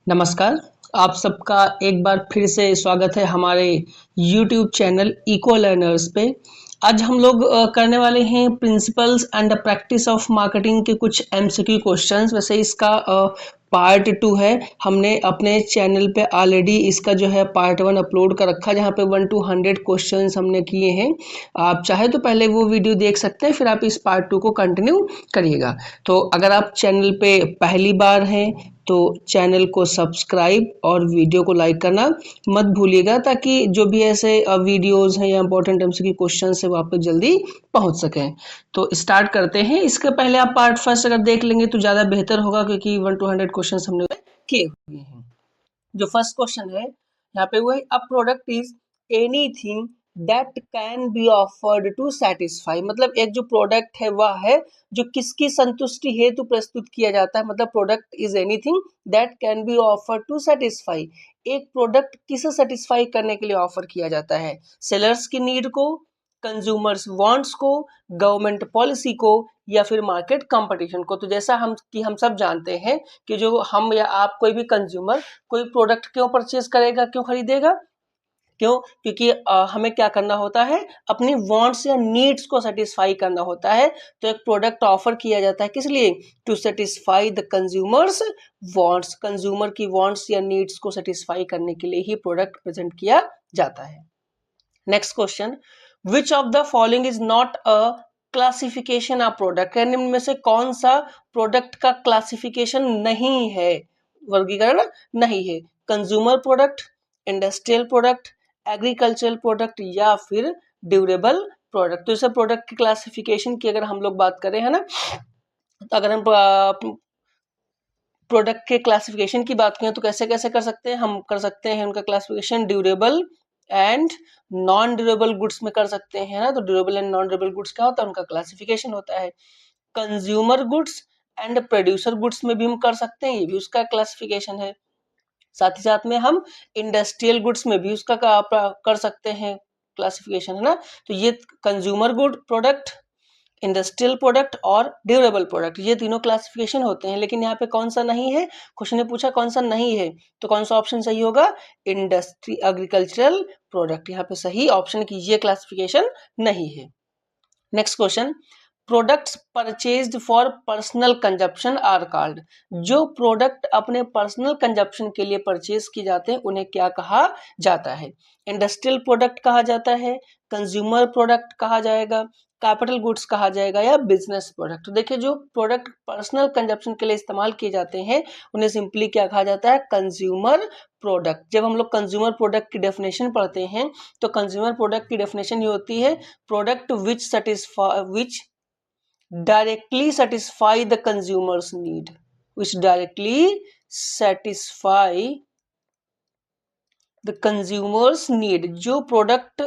नमस्कार। आप सबका एक बार फिर से स्वागत है हमारे YouTube चैनल इको लर्नर्स पे। आज हम लोग करने वाले हैं principles and the practice of marketing के कुछ एमसीक्यू क्वेश्चंस। वैसे इसका पार्ट 2 है। हमने अपने चैनल पे ऑलरेडी इसका जो है पार्ट 1 अपलोड कर रखा है, जहाँ पे 1 to 100 क्वेश्चंस हमने किए हैं। आप चाहे तो पहले वो वीडियो देख सकते हैं, फिर आप इस पार्ट 2 को कंटिन्यू करिएगा। तो अगर आप चैनल पे पहली बार हैं तो चैनल को सब्सक्राइब और वीडियो को लाइक करना मत भूलिएगा, ताकि जो भी ऐसे वीडियोस हैं या इंपॉर्टेंट एमसीक्यू क्वेश्चंस है वो आप तक जल्दी पहुंच सकें। तो स्टार्ट करते हैं। इसके पहले आप पार्ट फर्स्ट अगर देख लेंगे तो ज़्यादा बेहतर होगा, क्योंकि 1 to 100 क्वेश्चंस हमने किए हुए हैं। जो फर्स्ट क्वेश्चन है यहाँ पे वो है, a product is anything that can be offered to satisfy. मतलब एक जो प्रोडक्ट है वह है जो किसकी संतुष्टि हेतु प्रस्तुत किया जाता है। मतलब product is anything that can be offered to satisfy. एक प्रोडक्ट किसे सेटिस्फाई करने के लिए ऑफर किया जाता है? सेलर्स की नीड को, कंज्यूमर्स वांट्स को, गवर्नमेंट पॉलिसी को, या फिर मार्केट कंपटीशन को। तो जैसा हम सब जानते हैं कि जो हम या आप कोई भी कंज्यूमर कोई प्रोडक्ट क्यों परचेज करेगा, क्यों खरीदेगा? क्यों? क्योंकि हमें क्या करना होता है, अपनी वांट्स या नीड्स को सेटिस्फाई करना होता है। तो एक प्रोडक्ट ऑफर किया जाता है किस लिए? To satisfy the consumers wants. Consumer की वांट्स या नीड्स को सेटिस्फाई करने के लिए ही प्रोडक्ट प्रेजेंट किया जाता है। Next question, which of the following is not a classification of product? यानी इनमें से कौन सा प्रोडक्ट का क्लासिफिकेशन नहीं है, वर्गीकरण नहीं है? Consumer product, industrial product, agricultural product, या फिर ड्यूरेबल प्रोडक्ट। तो इसे प्रोडक्ट की क्लासिफिकेशन की अगर हम लोग बात करें, है ना, तो अगर हम प्रोडक्ट के क्लासिफिकेशन की बात करें तो कैसे कैसे कर सकते हैं? हम कर सकते हैं उनका classification durable and non durable goods में कर सकते हैं ना। तो durable and non durable goods क्या होता है? उनका क्लासिफिकेशन होता है। Consumer goods and producer goods में भी हम कर सकते हैं, ये भी उसका क्लासिफिकेशन है। साथ ही साथ में हम इंडस्ट्रियल गुड्स में भी उसका कर सकते हैं क्लासिफिकेशन, है ना। तो ये consumer good product, industrial product और ड्यूरेबल प्रोडक्ट, ये तीनों क्लासिफिकेशन होते हैं। लेकिन यहाँ पे कौन सा नहीं है? क्वेश्चन ने पूछा कौन सा नहीं है, तो कौन सा ऑप्शन सही होगा? Industry agricultural product. यहाँ पे सही ऑप्शन की ये क्लासिफिकेशन नहीं है। Next question, products purchased for personal consumption are called. जो प्रोडक्ट अपने पर्सनल कंजप्शन के लिए परचेज किए जाते हैं उन्हें क्या कहा जाता है? इंडस्ट्रियल प्रोडक्ट कहा जाता है, कंज्यूमर प्रोडक्ट कहा जाएगा, कैपिटल गुड्स कहा जाएगा, या बिजनेस प्रोडक्ट? तो देखिए, जो प्रोडक्ट पर्सनल कंजप्शन के लिए इस्तेमाल किए जाते हैं उन्हें सिंपली क्या कहा जाता है? Consumer product. जब हम लोग कंज्यूमर प्रोडक्ट की डेफिनेशन पढ़ते हैं तो कंज्यूमर प्रोडक्ट की डेफिनेशन ये होती है, product which directly satisfy the consumer's need, which directly satisfy the consumer's need। जो प्रोडक्ट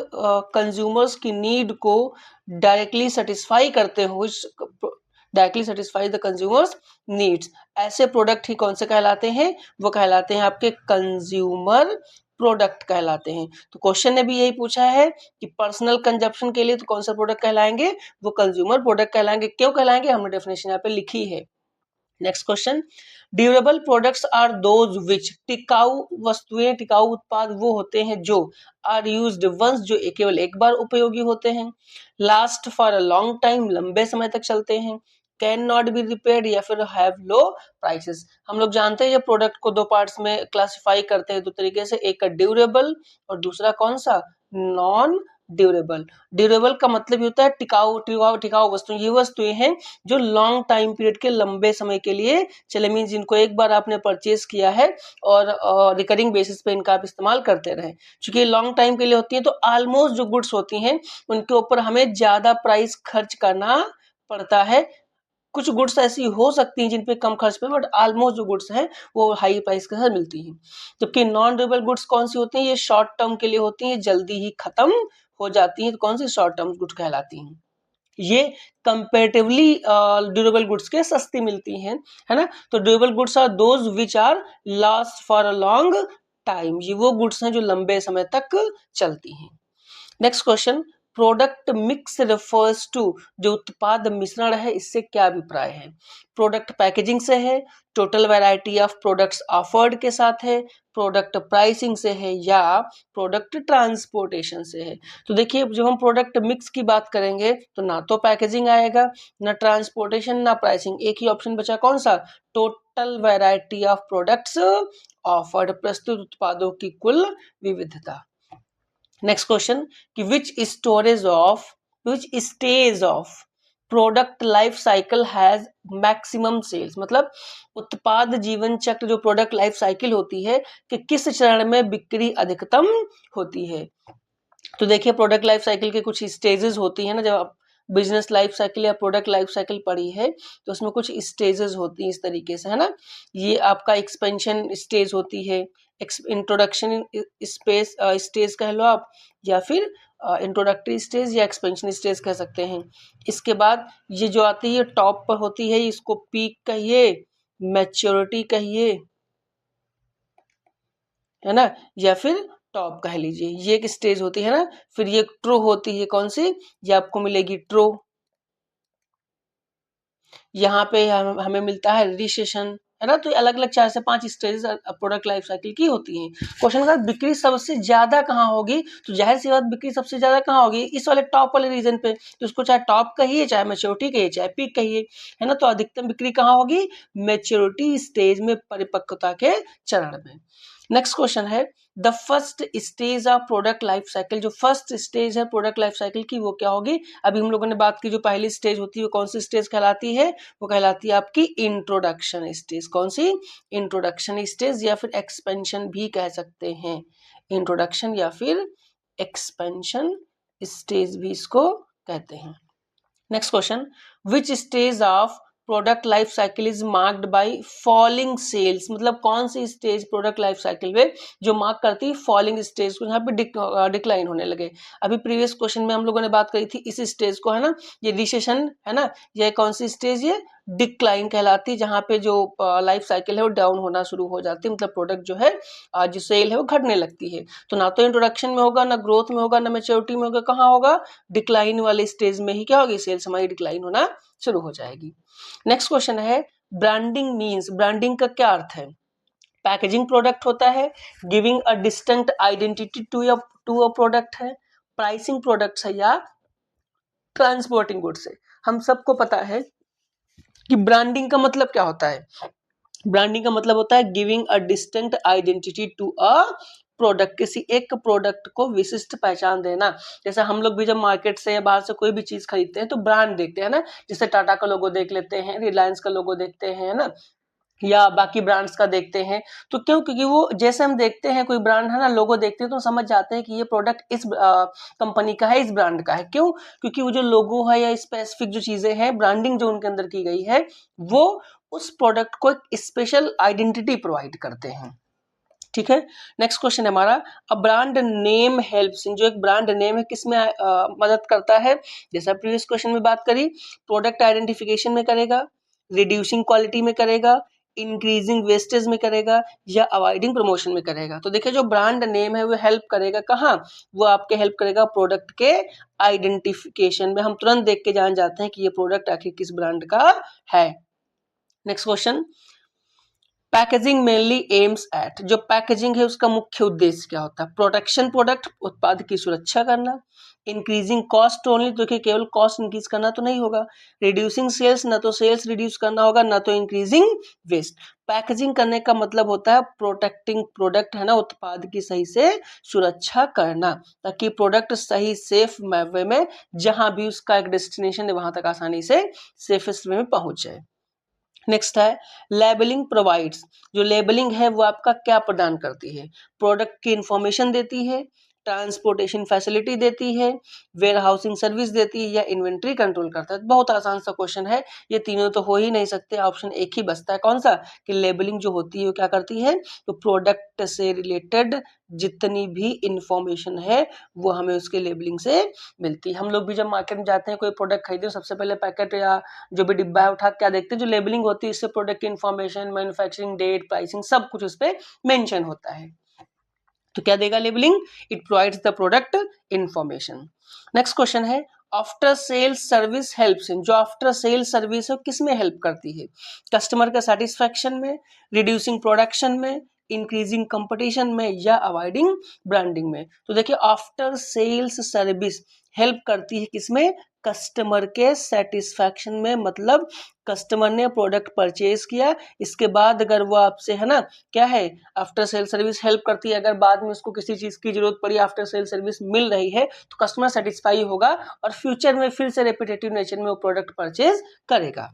कंज्यूमर्स की नीड को डायरेक्टली सेटिस्फाई करते हो, directly satisfy the consumers needs, ऐसे प्रोडक्ट ही कौन से कहलाते हैं? वो कहलाते हैं आपके कंज्यूमर प्रोडक्ट कहलाते हैं। तो क्वेश्चन ने भी यही पूछा है कि पर्सनल कंजप्शन के लिए तो कौन सा प्रोडक्ट कहलाएंगे? वो कंज्यूमर प्रोडक्ट कहलाएंगे। क्यों कहलाएंगे? हमने डेफिनेशन यहाँ पे लिखी है। Next question, durable products are those which. टिकाऊ वस्तुएं, टिकाऊ उत्पाद वो होते हैं जो आर यूज्ड वंस, जो केवल एक बार उपयोगी होते हैं, last for a long time, लंबे समय तक चलते हैं, कैन नॉट बी रिपेयर्ड, या फिर हैव लो प्राइसेस। हम लोग जानते हैं ये प्रोडक्ट को दो पार्ट्स में क्लासिफाई करते हैं दो तरीके से, एक ड्यूरेबल और दूसरा कौन सा? Non durable. ड्यूरेबल का मतलब होता है टिकाऊ, टिकाऊ टिकाऊ वस्तुएं। ये वस्तुएं हैं जो लॉन्ग टाइम पीरियड के, लंबे समय के लिए चले, मीन जिनको एक बार आपने परचेज किया है और रिकरिंग बेसिस पे इनका आप इस्तेमाल करते रहे। क्योंकि लॉन्ग टाइम के लिए होती है तो ऑलमोस्ट जो गुड्स होती हैं उनके ऊपर हमें ज्यादा प्राइस खर्च करना पड़ता है। कुछ गुड्स ऐसी हो सकती हैं जिन पे कम खर्च पे, बट ऑलमोस्ट जो गुड्स हैं वो हाई प्राइस के साथ मिलती हैं। जबकि नॉन ड्यूरेबल गुड्स कौन सी होती हैं? ये शॉर्ट टर्म के लिए होती हैं, जल्दी ही खत्म हो जाती हैं। तो कौन सी? शॉर्ट टर्म गुड्स कहलाती हैं। ये कंपैरेटिवली ड्यूरेबल गुड्स के सस्ती मिलती हैं, है ना। तो durable goods are those which are last for a long time. ये वो गुड्स हैं जो लंबे समय तक चलती हैं। Next question, product mix refers to, जो उत्पाद मिश्रण है इससे क्या अभिप्राय है? प्रोडक्ट पैकेजिंग से है, total variety of products offered के साथ है, प्रोडक्ट प्राइसिंग से है, या प्रोडक्ट ट्रांसपोर्टेशन से है? तो देखिए जब हम प्रोडक्ट मिक्स की बात करेंगे तो ना तो पैकेजिंग आएगा, ना ट्रांसपोर्टेशन, ना प्राइसिंग, एक ही ऑप्शन बचा, कौन सा? Total variety of products offered, प्रस्तुत उत्पादों की कुल विविधता। नेक्स्ट क्वेश्चन कि which stage of product life cycle has maximum sales, मतलब उत्पाद जीवन चक्र जो प्रोडक्ट लाइफ साइकिल होती है कि किस चरण में बिक्री अधिकतम होती है? तो देखिए प्रोडक्ट लाइफ साइकिल के कुछ स्टेजेस होती है ना, जब आप बिजनेस लाइफ साइकिल या प्रोडक्ट लाइफ साइकिल पढ़ी है तो उसमें कुछ स्टेजेस होती हैं इस तरीके से, है ना। ये आपका एक्सपेंशन स्टेज होती है, इंट्रोडक्शन स्पेस स्टेज कह लो आप, या फिर इंट्रोडक्टरी स्टेज या एक्सपेंशन स्टेज कह सकते हैं। इसके बाद ये जो आती है टॉप पर होती है, इसको पीक कहिए, मैच्योरिटी कहिए, है ना, या फिर टॉप कह लीजिए, ये एक स्टेज होती है ना। फिर ये ट्रो होती है, कौन सी? ये आपको मिलेगी ट्रो। यहाँ पे हमें मिलता है रिसेशन, है ना। तो अलग अलग 4 से 5 स्टेजेस प्रोडक्ट लाइफ साइकिल की होती हैं। क्वेश्चन का बिक्री सबसे ज्यादा कहाँ होगी? तो जाहिर सी बात बिक्री सबसे ज्यादा कहाँ होगी? इस वाले टॉप वाले रीजन पे, तो उसको चाहे टॉप कहिए, चाहे मैच्योरिटी कहिए, चाहे पीक कहिए, है ना। तो अधिकतम बिक्री कहाँ होगी? मैच्योरिटी स्टेज में, परिपक्वता के चरण में। नेक्स्ट क्वेश्चन है the first stage of product life cycle, जो फर्स्ट स्टेज है प्रोडक्ट लाइफ साइकिल की वो क्या होगी? अभी हम लोगों ने बात की जो पहली स्टेज होती है वो कौन सी स्टेज कहलाती है? वो कहलाती है आपकी इंट्रोडक्शन स्टेज। कौन सी? इंट्रोडक्शन स्टेज, या फिर एक्सपेंशन भी कह सकते हैं। इंट्रोडक्शन या फिर एक्सपेंशन स्टेज भी इसको कहते हैं। Next question which stage of product life cycle is marked by falling sales, मतलब कौन सी स्टेज प्रोडक्ट लाइफ साइकिल में जो मार्क करती है फॉलिंग स्टेज को, यहाँ पे डिक्लाइन होने लगे। अभी प्रीवियस क्वेश्चन में हम लोगों ने बात करी थी इस स्टेज को, है ना, ये रिसेशन है ना। ये कौन सी स्टेज? ये डिक्लाइन कहलाती है, जहाँ पे जो लाइफ साइकिल है वो डाउन होना शुरू हो जाती है, मतलब प्रोडक्ट जो है जो सेल है वो घटने लगती है। तो ना तो इंट्रोडक्शन में होगा, ना ग्रोथ में होगा, ना मैच्योरिटी में होगा, कहाँ होगा? डिक्लाइन वाले स्टेज में ही क्या होगी? सेल्स हमारी डिक्लाइन होना शुरू हो जाएगी। नेक्स्ट क्वेश्चन है ब्रांडिंग मीन्स, ब्रांडिंग का क्या अर्थ है? पैकेजिंग प्रोडक्ट होता है, giving a distinct identity to a product है, प्राइसिंग प्रोडक्ट्स है, या ट्रांसपोर्टिंग गुड्स है। हम सबको पता है कि ब्रांडिंग का मतलब क्या होता है। ब्रांडिंग का मतलब होता है giving a distinct identity to a product, किसी एक प्रोडक्ट को विशिष्ट पहचान देना। जैसे हम लोग भी जब मार्केट से या बाहर से कोई भी चीज खरीदते हैं तो ब्रांड देखते हैं ना, जैसे टाटा का लोगो देख लेते हैं, रिलायंस का लोगो देखते हैं, है ना, या बाकी ब्रांड्स का देखते हैं। तो क्यों? क्योंकि वो जैसे हम देखते हैं कोई ब्रांड है ना, लोगो देखते हैं तो समझ जाते हैं कि ये प्रोडक्ट इस कंपनी का है, इस ब्रांड का है। क्यों? क्योंकि वो जो लोगो है या स्पेसिफिक जो चीजें हैं, ब्रांडिंग जो उनके अंदर की गई है, वो उस प्रोडक्ट को एक स्पेशल आइडेंटिटी प्रोवाइड करते हैं। ठीक है। नेक्स्ट क्वेश्चन है हमारा a brand name helps in, जो एक ब्रांड नेम है किसमें मदद करता है? जैसा प्रीवियस क्वेश्चन में बात करी, प्रोडक्ट आइडेंटिफिकेशन में करेगा, रिड्यूसिंग क्वालिटी में करेगा, इंक्रीजिंग वेस्टेज में करेगा, या अवॉइडिंग प्रमोशन में करेगा। तो देखिए जो ब्रांड नेम है वो हेल्प करेगा कहाँ? वो आपके हेल्प करेगा प्रोडक्ट के आइडेंटिफिकेशन में। हम तुरंत देख के जान जाते हैं कि ये प्रोडक्ट आखिर किस ब्रांड का है। Next question packaging mainly aims at, जो पैकेजिंग है उसका मुख्य उद्देश्य क्या होता है? प्रोटेक्शन प्रोडक्ट, उत्पाद की सुरक्षा करना, इंक्रीजिंग कॉस्ट ओनली, तो केवल कॉस्ट इंक्रीज करना तो नहीं होगा, रिड्यूसिंग सेल्स, ना तो सेल्स रिड्यूस करना होगा, ना तो इंक्रीजिंग वेस्ट। पैकेजिंग करने का मतलब होता है प्रोटेक्टिंग प्रोडक्ट, है ना, उत्पाद की सही से सुरक्षा करना, ताकि प्रोडक्ट सही सेफ वे में जहां भी उसका एक डेस्टिनेशन है वहां तक आसानी से सेफेस्ट वे में पहुंच जाए। नेक्स्ट है लेबलिंग प्रोवाइड्स, जो लेबलिंग है वो आपका क्या प्रदान करती है? प्रोडक्ट की इंफॉर्मेशन देती है, ट्रांसपोर्टेशन फैसिलिटी देती है, वेयर हाउसिंग सर्विस देती है, या इन्वेंट्री कंट्रोल करता है। बहुत आसान सा क्वेश्चन है, ये तीनों तो हो ही नहीं सकते, ऑप्शन एक ही बचता है, कौन सा? कि लेबलिंग जो होती है वो क्या करती है? तो प्रोडक्ट से रिलेटेड जितनी भी इंफॉर्मेशन है वो हमें उसके लेबलिंग से मिलती है। हम लोग भी जब मार्केट में जाते हैं कोई प्रोडक्ट खरीदे, सबसे पहले पैकेट या जो भी डिब्बा है उठा क्या देखते हैं? जो लेबलिंग होती है, इससे प्रोडक्ट की इंफॉर्मेशन, मैन्युफैक्चरिंग डेट, प्राइसिंग सब कुछ उस पर मेंशन होता है। तो क्या देगा labelling? It provides the product information. Next question है after sales service helps in, जो आफ्टर सेल्स सर्विस है किस में हेल्प करती है? कस्टमर का सेटिस्फैक्शन में, रिड्यूसिंग प्रोडक्शन में, इंक्रीजिंग कंपटीशन में, या अवॉइडिंग ब्रांडिंग में? तो देखिए आफ्टर सेल्स सर्विस हेल्प करती है किसमें? कस्टमर के सेटिस्फैक्शन में, मतलब कस्टमर ने प्रोडक्ट परचेज किया, इसके बाद अगर वो आपसे है ना क्या है आफ्टर सेल सर्विस हेल्प करती है, अगर बाद में उसको किसी चीज की जरूरत पड़ी, आफ्टर सेल सर्विस मिल रही है, तो कस्टमर सेटिस्फाई होगा और फ्यूचर में फिर से रेपिटेटिव नेचर में वो प्रोडक्ट परचेज करेगा।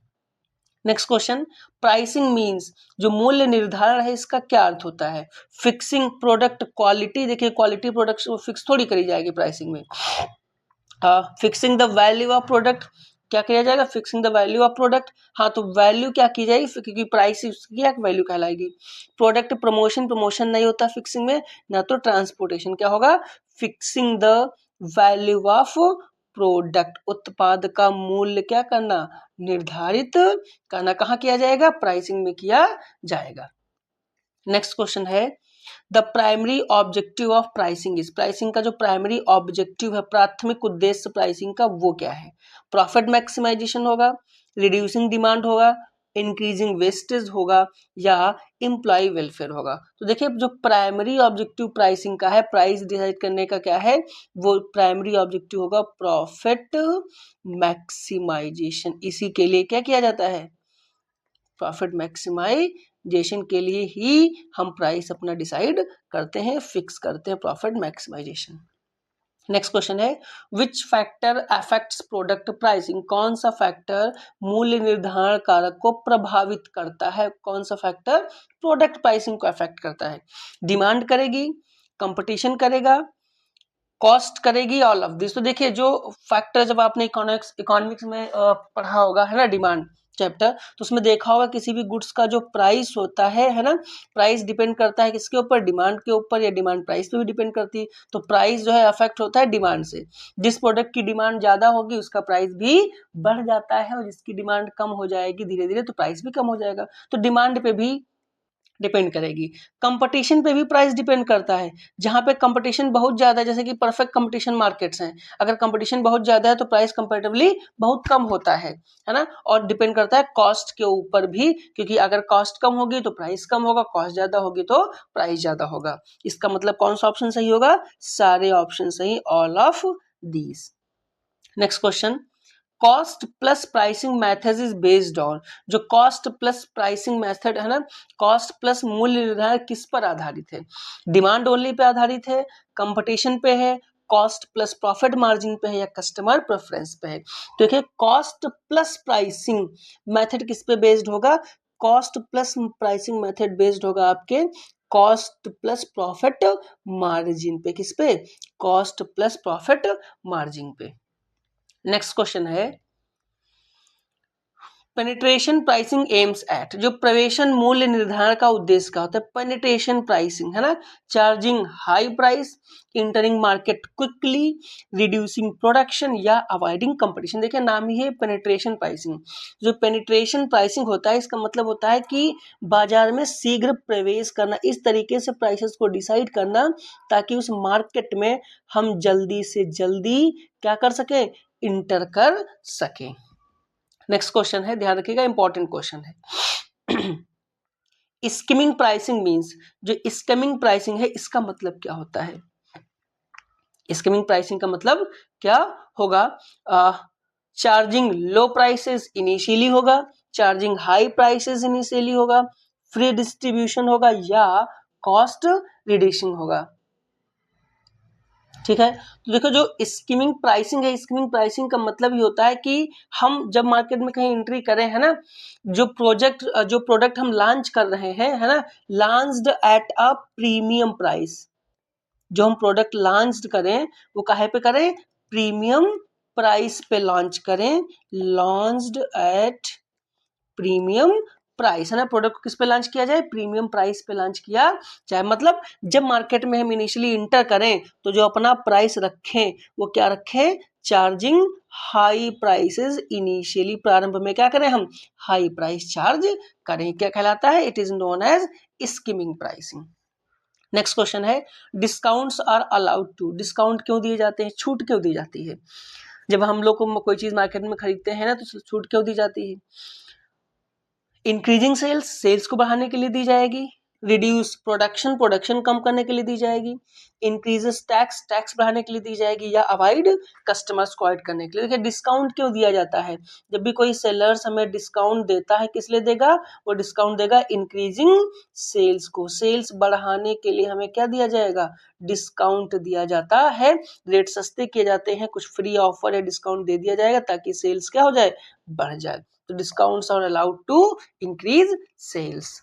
नेक्स्ट क्वेश्चन, प्राइसिंग मींस, जो मूल्य निर्धारण है इसका क्या अर्थ होता है? फिक्सिंग प्रोडक्ट क्वालिटी, देखिए क्वालिटी प्रोडक्ट फिक्स थोड़ी करी जाएगी प्राइसिंग में। Fixing the value of product, क्या किया जाएगा? Fixing the value of product. हाँ तो वैल्यू क्या की जाएगी, क्योंकि प्राइस उसकी क्या वैल्यू कहलाएगी। प्रोडक्ट प्रमोशन, प्रमोशन नहीं होता फिक्सिंग में, ना तो ट्रांसपोर्टेशन। क्या होगा? Fixing the value of product, उत्पाद का मूल्य क्या करना? निर्धारित करना। कहाँ किया जाएगा? प्राइसिंग में किया जाएगा। नेक्स्ट क्वेश्चन है the primary objective of pricing is, pricing का जो प्राइमरी ऑब्जेक्टिव है, प्राथमिक उद्देश्य प्राइसिंग का वो क्या है? प्रॉफिट मैक्सिमाइजेशन होगा, रिड्यूसिंग डिमांड होगा, इंक्रीजिंग वेस्टेज होगा, या एम्प्लॉय वेलफेयर होगा? तो देखिए जो प्राइमरी ऑब्जेक्टिव प्राइसिंग का है, प्राइस डिसाइड करने का क्या है, वो प्राइमरी ऑब्जेक्टिव होगा प्रॉफिट मैक्सिमाइजेशन। इसी के लिए क्या किया जाता है? प्रॉफिट मैक्सिमाइजेशन के लिए ही हम प्राइस अपना डिसाइड करते हैं, फिक्स करते हैं, प्रॉफिट मैक्सिमाइजेशन। नेक्स्ट क्वेश्चन है which factor affects product pricing, कौन सा फैक्टर मूल्य निर्धारण कारक को प्रभावित करता है? कौन सा फैक्टर प्रोडक्ट प्राइसिंग को अफेक्ट करता है? डिमांड करेगी, कंपटीशन करेगा, कॉस्ट करेगी, ऑल ऑफ दिस। तो देखिए जो फैक्टर जब आपने इकोनॉमिक्स में पढ़ा होगा है ना, डिमांड चैप्टर, तो उसमें देखा होगा किसी भी गुड्स का जो प्राइस होता है ना, प्राइस डिपेंड करता है किसके ऊपर? डिमांड के ऊपर, या डिमांड प्राइस पे भी डिपेंड करती है। तो प्राइस जो है अफेक्ट होता है डिमांड से। जिस प्रोडक्ट की डिमांड ज्यादा होगी उसका प्राइस भी बढ़ जाता है, और जिसकी डिमांड कम हो जाएगी धीरे धीरे तो प्राइस भी कम हो जाएगा। तो डिमांड पे भी डिपेंड करेगी। कंपटीशन पे भी प्राइस डिपेंड करता है। जहां पे कंपटीशन बहुत ज्यादा है, जैसे कि परफेक्ट कंपटीशन मार्केट्स हैं, अगर कंपटीशन बहुत ज्यादा है तो प्राइस कंपैरेटिवली बहुत कम होता है ना। और डिपेंड करता है कॉस्ट के ऊपर भी, क्योंकि अगर कॉस्ट कम होगी तो प्राइस कम होगा, कॉस्ट ज्यादा होगी तो प्राइस ज्यादा होगा। इसका मतलब कौन सा ऑप्शन सही होगा? सारे ऑप्शन सही, all of these. Next question, cost plus pricing method is based on, जो कॉस्ट प्लस प्राइसिंग मेथड है ना, कॉस्ट प्लस मूल्य निर्धारण किस पर आधारित है? डिमांड ओनली पे आधारित है, कंपटीशन पे है, कॉस्ट प्लस प्रॉफिट मार्जिन पे है, या कस्टमर प्रेफरेंस पे है? तो देखिए कॉस्ट प्लस प्राइसिंग मेथड किस पे बेस्ड होगा? Cost plus pricing method based होगा आपके कॉस्ट प्लस प्रॉफिट मार्जिन पे। किस पे? कॉस्ट प्लस प्रॉफिट मार्जिन पे। नेक्स्ट क्वेश्चन है पेनिट्रेशन प्राइसिंग एम्स एट, जो प्रवेशन मूल्य निर्धारण का उद्देश्य क्या होता है? पेनिट्रेशन प्राइसिंग है ना, charging high price, entering market quickly, reducing production, या अवॉइडिंग कंपटीशन। देखिए नाम ही है पेनिट्रेशन प्राइसिंग। जो पेनिट्रेशन प्राइसिंग होता है इसका मतलब होता है कि बाजार में शीघ्र प्रवेश करना, इस तरीके से प्राइसेस को डिसाइड करना ताकि उस मार्केट में हम जल्दी से जल्दी क्या कर सके? इंटर कर सके। नेक्स्ट क्वेश्चन है, ध्यान रखिएगा, इंपॉर्टेंट क्वेश्चन है। स्किमिंग प्राइसिंग मींस, जो स्किमिंग प्राइसिंग है इसका मतलब क्या होता है? स्किमिंग प्राइसिंग का मतलब क्या होगा? चार्जिंग लो प्राइसेस इनिशियली होगा, चार्जिंग हाई प्राइसेस इनिशियली होगा, फ्री डिस्ट्रीब्यूशन होगा, या कॉस्ट रिड्यूसिंग होगा। ठीक है, तो देखो जो स्कीमिंग प्राइसिंग है, स्कीमिंग प्राइसिंग का मतलब ये होता है कि हम जब मार्केट में कहीं एंट्री करें है ना, जो प्रोडक्ट हम लॉन्च कर रहे हैं है ना, launched at a premium price, जो हम प्रोडक्ट लॉन्च करें वो काहे पे करें? प्रीमियम प्राइस पे लॉन्च करें, लॉन्च्ड एट प्रीमियम प्राइस है ना। प्रोडक्ट को किस पे लॉन्च किया जाए? प्रीमियम प्राइस पे लॉन्च किया जाए। मतलब जब मार्केट में हम इनिशियली इंटर करें तो जो अपना प्राइस रखें वो क्या रखें? चार्जिंग हाई प्राइसेस इनिशियली, प्रारंभ में क्या करें? हम हाई प्राइस चार्ज करें। क्या कहलाता है? It is known as skimming pricing. Next question है discounts are allowed to, discount क्यों दिए जाते हैं, छूट क्यों दी जाती है। जब हम लोग को कोई चीज मार्केट में खरीदते हैं ना तो छूट क्यों दी जाती है। इंक्रीजिंग सेल्स, सेल्स को बढ़ाने के लिए दी जाएगी। रिड्यूस प्रोडक्शन, प्रोडक्शन कम करने के लिए दी जाएगी। इंक्रीजेस टैक्स, टैक्स बढ़ाने के लिए दी जाएगी। या अवॉइड कस्टमर्स को अवॉइड करने के लिए। देखिए डिस्काउंट क्यों दिया जाता है, जब भी कोई सेलर्स हमें डिस्काउंट देता है किस लिए देगा, वो डिस्काउंट देगा इंक्रीजिंग सेल्स को, सेल्स बढ़ाने के लिए हमें क्या दिया जाएगा, डिस्काउंट दिया जाता है। रेट सस्ते किए जाते हैं, कुछ फ्री ऑफर या डिस्काउंट दे दिया जाएगा ताकि सेल्स क्या हो जाए, बढ़ जाए। तो discounts are allowed to increase sales.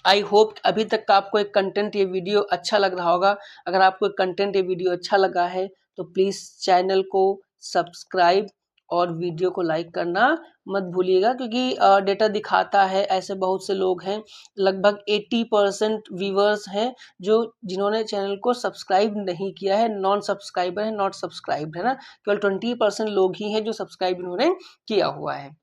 I hope अभी तक का आपको एक कंटेंट ये वीडियो अच्छा लग रहा होगा। अगर आपको एक कंटेंट ये वीडियो अच्छा लगा है तो प्लीज चैनल को सब्सक्राइब और वीडियो को लाइक करना मत भूलिएगा, क्योंकि डेटा दिखाता है ऐसे बहुत से लोग हैं, लगभग 80% व्यूवर्स हैं जो जिन्होंने चैनल को सब्सक्राइब नहीं किया है, नॉन सब्सक्राइबर है, नॉट सब्सक्राइब है ना, केवल 20% लोग ही हैं जो सब्सक्राइब इन्होंने किया हुआ है।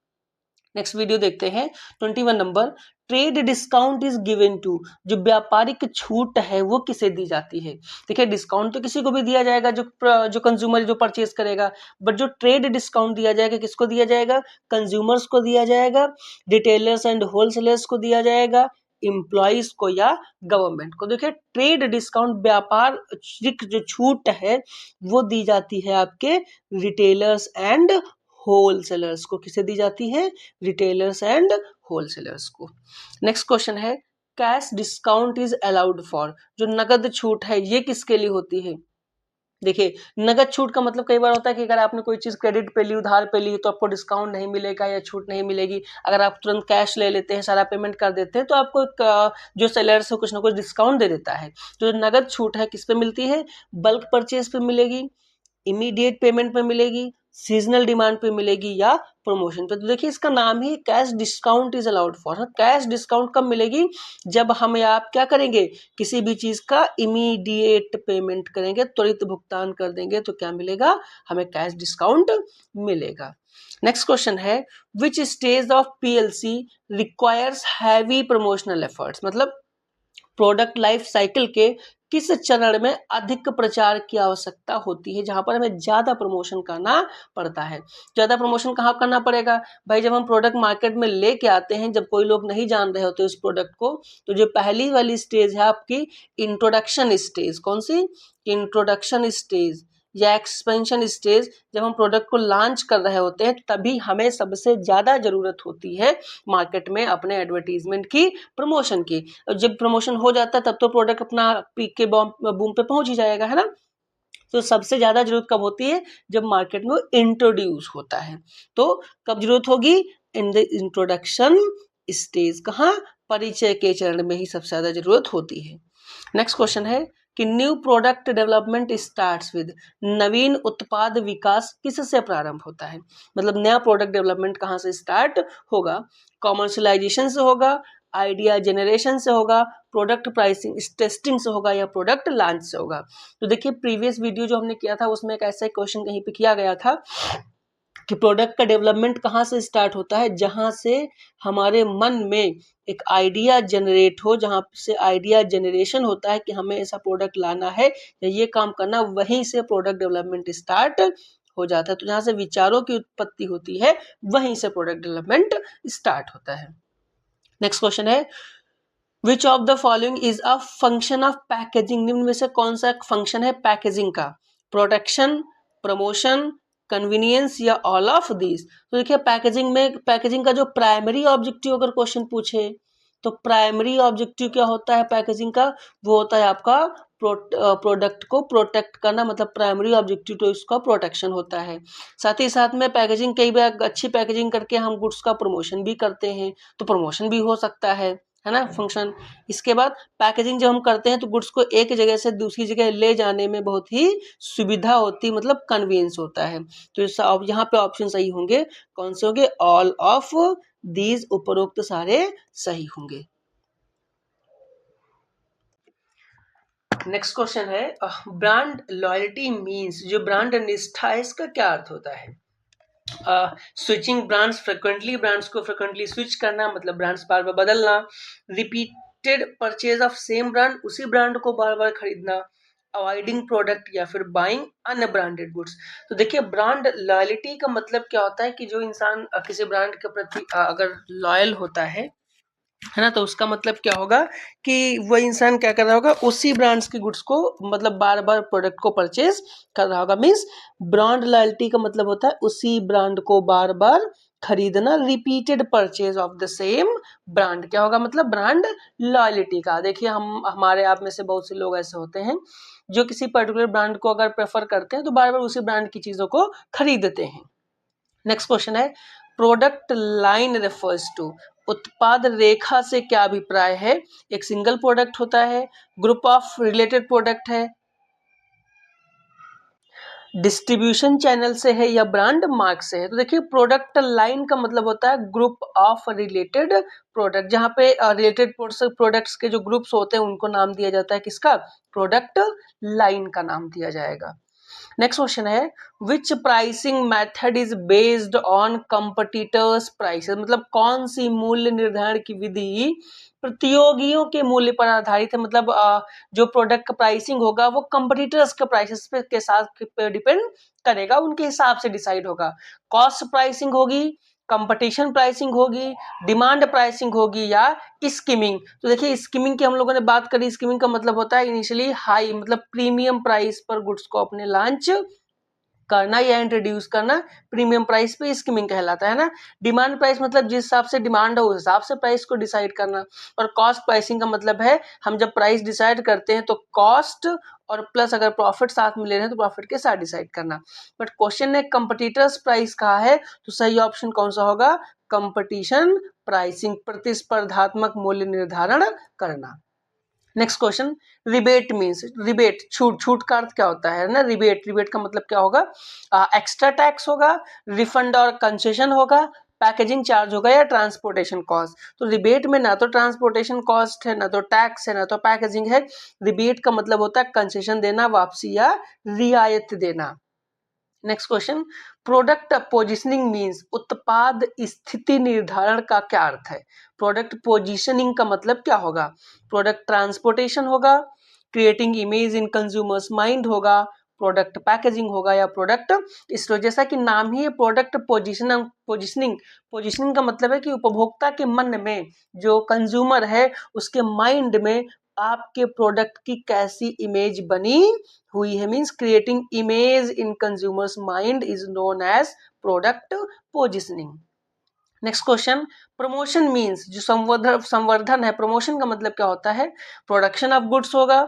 नेक्स्ट वीडियो देखते हैं 21 number, trade discount is given to, जो व्यापारिक छूट है वो किसे दी जाती है। देखिए डिस्काउंट तो किसी को भी दिया जाएगा जो कंज्यूमर जो परचेज करेगा, बट जो ट्रेड डिस्काउंट दिया जाएगा किसको दिया जाएगा, कंज्यूमर्स को दिया जाएगा, रिटेलर्स एंड होलसेलर्स को दिया जाएगा, एम्प्लॉइज को या गवर्नमेंट को। देखिए ट्रेड डिस्काउंट व्यापार जो छूट है वो दी जाती है आपके रिटेलर्स एंड होलसेलर्स को, किसे दी जाती है, रिटेलर्स एंड होलसेलर्स को। नेक्स्ट क्वेश्चन है cash discount is allowed for, जो नगद छूट है ये किसके लिए होती है। देखिए नगद छूट का मतलब कई बार होता है कि अगर आपने कोई चीज क्रेडिट पे ली, उधार पे ली, तो आपको डिस्काउंट नहीं मिलेगा या छूट नहीं मिलेगी। अगर आप तुरंत कैश ले लेते हैं, सारा पेमेंट कर देते हैं, तो आपको जो सेलर्स है कुछ ना कुछ डिस्काउंट दे देता है। तो नगद छूट है किस पे मिलती है, बल्क परचेज पे मिलेगी, इमीडिएट पेमेंट पे मिलेगी, सीजनल डिमांड पे मिलेगी या प्रमोशन पे। तो देखिए इसका नाम ही cash discount is allowed for. Cash discount कब मिलेगी, जब हम या आप क्या करेंगे, किसी भी चीज का इमीडिएट पेमेंट करेंगे, त्वरित भुगतान कर देंगे, तो क्या मिलेगा, हमें कैश डिस्काउंट मिलेगा। नेक्स्ट क्वेश्चन है विच stage of PLC requires heavy promotional efforts, मतलब प्रोडक्ट लाइफ साइकिल के किस चरण में अधिक प्रचार की आवश्यकता होती है, जहां पर हमें ज्यादा प्रमोशन करना पड़ता है। ज्यादा प्रमोशन कहाँ करना पड़ेगा भाई, जब हम प्रोडक्ट मार्केट में लेके आते हैं, जब कोई लोग नहीं जान रहे होते उस प्रोडक्ट को, तो जो पहली वाली स्टेज है आपकी इंट्रोडक्शन स्टेज, कौन सी, इंट्रोडक्शन स्टेज या एक्सपेंशन स्टेज, जब हम प्रोडक्ट को लॉन्च कर रहे होते हैं तभी हमें सबसे ज्यादा जरूरत होती है मार्केट में अपने एडवर्टीजमेंट की, प्रमोशन की। जब प्रमोशन हो जाता है तब तो प्रोडक्ट अपना पीक के बूम पे पहुंच ही जाएगा, है ना। तो सबसे ज्यादा जरूरत कब होती है, जब मार्केट में इंट्रोड्यूस होता है। तो कब जरूरत होगी, इन द इंट्रोडक्शन स्टेज, कहाँ, परिचय के चरण में ही सबसे ज्यादा जरूरत होती है। नेक्स्ट क्वेश्चन है कि new product development starts with, नवीन उत्पाद विकास किससे प्रारंभ होता है, मतलब नया प्रोडक्ट डेवलपमेंट कहाँ से स्टार्ट होगा, कॉमर्शियलाइजेशन से होगा, आइडिया जनरेशन से होगा, प्रोडक्ट प्राइसिंग टेस्टिंग से होगा, या प्रोडक्ट लॉन्च से होगा। तो देखिए प्रीवियस वीडियो जो हमने किया था उसमें एक ऐसा क्वेश्चन कहीं पे किया गया था कि प्रोडक्ट का डेवलपमेंट कहाँ से स्टार्ट होता है, जहां से हमारे मन में एक आइडिया जनरेट हो, जहां से आइडिया जनरेशन होता है कि हमें ऐसा प्रोडक्ट लाना है या ये काम करना, वहीं से प्रोडक्ट डेवलपमेंट स्टार्ट हो जाता है। तो जहां से विचारों की उत्पत्ति होती है वहीं से प्रोडक्ट डेवलपमेंट स्टार्ट होता है। नेक्स्ट क्वेश्चन है विच of the following is a function of packaging, निम्न में से कौन सा फंक्शन है पैकेजिंग का, प्रोटेक्शन, प्रमोशन, कन्वीनियंस या ऑल ऑफ दिस। तो देखिए पैकेजिंग में, पैकेजिंग का जो प्राइमरी ऑब्जेक्टिव अगर क्वेश्चन पूछे तो प्राइमरी ऑब्जेक्टिव क्या होता है पैकेजिंग का, वो होता है आपका प्रोडक्ट को प्रोटेक्ट करना, मतलब प्राइमरी ऑब्जेक्टिव तो इसका प्रोटेक्शन होता है। साथ ही साथ में पैकेजिंग, कई बार अच्छी पैकेजिंग करके हम गुड्स का प्रमोशन भी करते हैं, तो प्रमोशन भी हो सकता है ना, फंक्शन। इसके बाद पैकेजिंग जब हम करते हैं तो गुड्स को एक जगह से दूसरी जगह ले जाने में बहुत ही सुविधा होती, मतलब कन्वीनियंस होता है। तो यहाँ पे ऑप्शन सही होंगे, कौन से होंगे, ऑल ऑफ दीज, उपरोक्त सारे सही होंगे। नेक्स्ट क्वेश्चन है ब्रांड लॉयल्टी मीन्स, जो ब्रांड निष्ठा है इसका क्या अर्थ होता है। स्विचिंग ब्रांड्स फ्रिक्वेंटली, ब्रांड्स को फ्रिक्वेंटली स्विच करना, मतलब ब्रांड्स बार बार बदलना, repeated purchase of same brand, उसी ब्रांड को बार बार खरीदना, अवॉइडिंग प्रोडक्ट या फिर बाइंग अनब्रांडेड गुड्स। तो देखिए ब्रांड लॉयल्टी का मतलब क्या होता है कि जो इंसान किसी ब्रांड के प्रति अगर लॉयल होता है ना, तो उसका मतलब क्या होगा कि वह इंसान क्या कर रहा होगा, उसी ब्रांड्स की गुड्स को मतलब बार बार प्रोडक्ट को परचेज कर रहा होगा। मीन्स ब्रांड लॉयल्टी का मतलब होता है उसी ब्रांड को बार बार खरीदना, repeated purchase of the same brand क्या होगा, मतलब ब्रांड लॉयल्टी का। देखिए हम हमारे आप में से बहुत से लोग ऐसे होते हैं जो किसी पर्टिकुलर ब्रांड को अगर प्रेफर करते हैं तो बार बार उसी ब्रांड की चीजों को खरीदते हैं। नेक्स्ट क्वेश्चन है, प्रोडक्ट लाइन रेफर्स टू, उत्पाद रेखा से क्या अभिप्राय है? एक सिंगल प्रोडक्ट होता है, ग्रुप ऑफ रिलेटेड प्रोडक्ट है, डिस्ट्रीब्यूशन चैनल से है, या ब्रांड मार्क से है। तो देखिए प्रोडक्ट लाइन का मतलब होता है ग्रुप ऑफ रिलेटेड प्रोडक्ट, जहां पे रिलेटेड प्रोडक्ट्स के जो ग्रुप्स होते हैं उनको नाम दिया जाता है किसका, प्रोडक्ट लाइन का नाम दिया जाएगा। नेक्स्ट क्वेश्चन है, which pricing method is based on competitors prices, मतलब कौन सी मूल्य निर्धारण की विधि प्रतियोगियों के मूल्य पर आधारित है। मतलब जो प्रोडक्ट का प्राइसिंग होगा वो कंपटीटर्स के प्राइसेस पे के साथ डिपेंड करेगा, उनके हिसाब से डिसाइड होगा। कॉस्ट प्राइसिंग होगी, कंपटीशन प्राइसिंग होगी, डिमांड प्राइसिंग होगी, या स्कीमिंग। तो देखिए स्कीमिंग की हम लोगों ने बात करी, स्कीमिंग का मतलब होता है इनिशियली हाई मतलब प्रीमियम प्राइस पर गुड्स को अपने लॉन्च करना या इंट्रोड्यूस करना, प्रीमियम प्राइस पे स्कीमिंग कहलाता है ना। डिमांड प्राइस मतलब जिस हिसाब से डिमांड हो उस हिसाब से प्राइस को डिसाइड करना। और कॉस्ट प्राइसिंग का मतलब है हम जब प्राइस डिसाइड करते हैं तो कॉस्ट और प्लस अगर प्रॉफिट साथ में ले रहे हैं तो प्रॉफिट के साथ डिसाइड करना। बट क्वेश्चन ने कंपटीटर्स प्राइस कहा है, तो सही ऑप्शन कौन सा होगा, कंपटीशन प्राइसिंग, प्रतिस्पर्धात्मक मूल्य निर्धारण करना। Next question, rebate means, rebate छूट, छूट का अर्थ क्या होता है ना, रिबेट, रिबेट का मतलब क्या होगा, एक्स्ट्रा टैक्स होगा, रिफंड और कंसेशन होगा, पैकेजिंग चार्ज होगा, या ट्रांसपोर्टेशन कॉस्ट। तो रिबेट में ना तो ट्रांसपोर्टेशन कॉस्ट है, ना तो टैक्स है, ना तो पैकेजिंग है। रिबेट का मतलब होता है कंसेशन देना, वापसी या रियायत देना। Next question, product positioning means, उत्पाद स्थिति निर्धारण का क्या अर्थ है? प्रोडक्ट पोजिशनिंग का मतलब क्या होगा? प्रोडक्ट ट्रांसपोर्टेशन होगा, creating image in consumers mind होगा, प्रोडक्ट पैकेजिंग होगा, या प्रोडक्ट स्टोर। जैसा कि नाम ही है प्रोडक्ट पोजिशनिंग, पोजिशनिंग का मतलब है कि उपभोक्ता के मन में, जो कंज्यूमर है उसके माइंड में आपके प्रोडक्ट की कैसी इमेज बनी हुई है। Means creating image in consumers mind is known as product positioning. Next question, promotion means, जो संवर्धन है, प्रमोशन का मतलब क्या होता है, प्रोडक्शन ऑफ गुड्स होगा,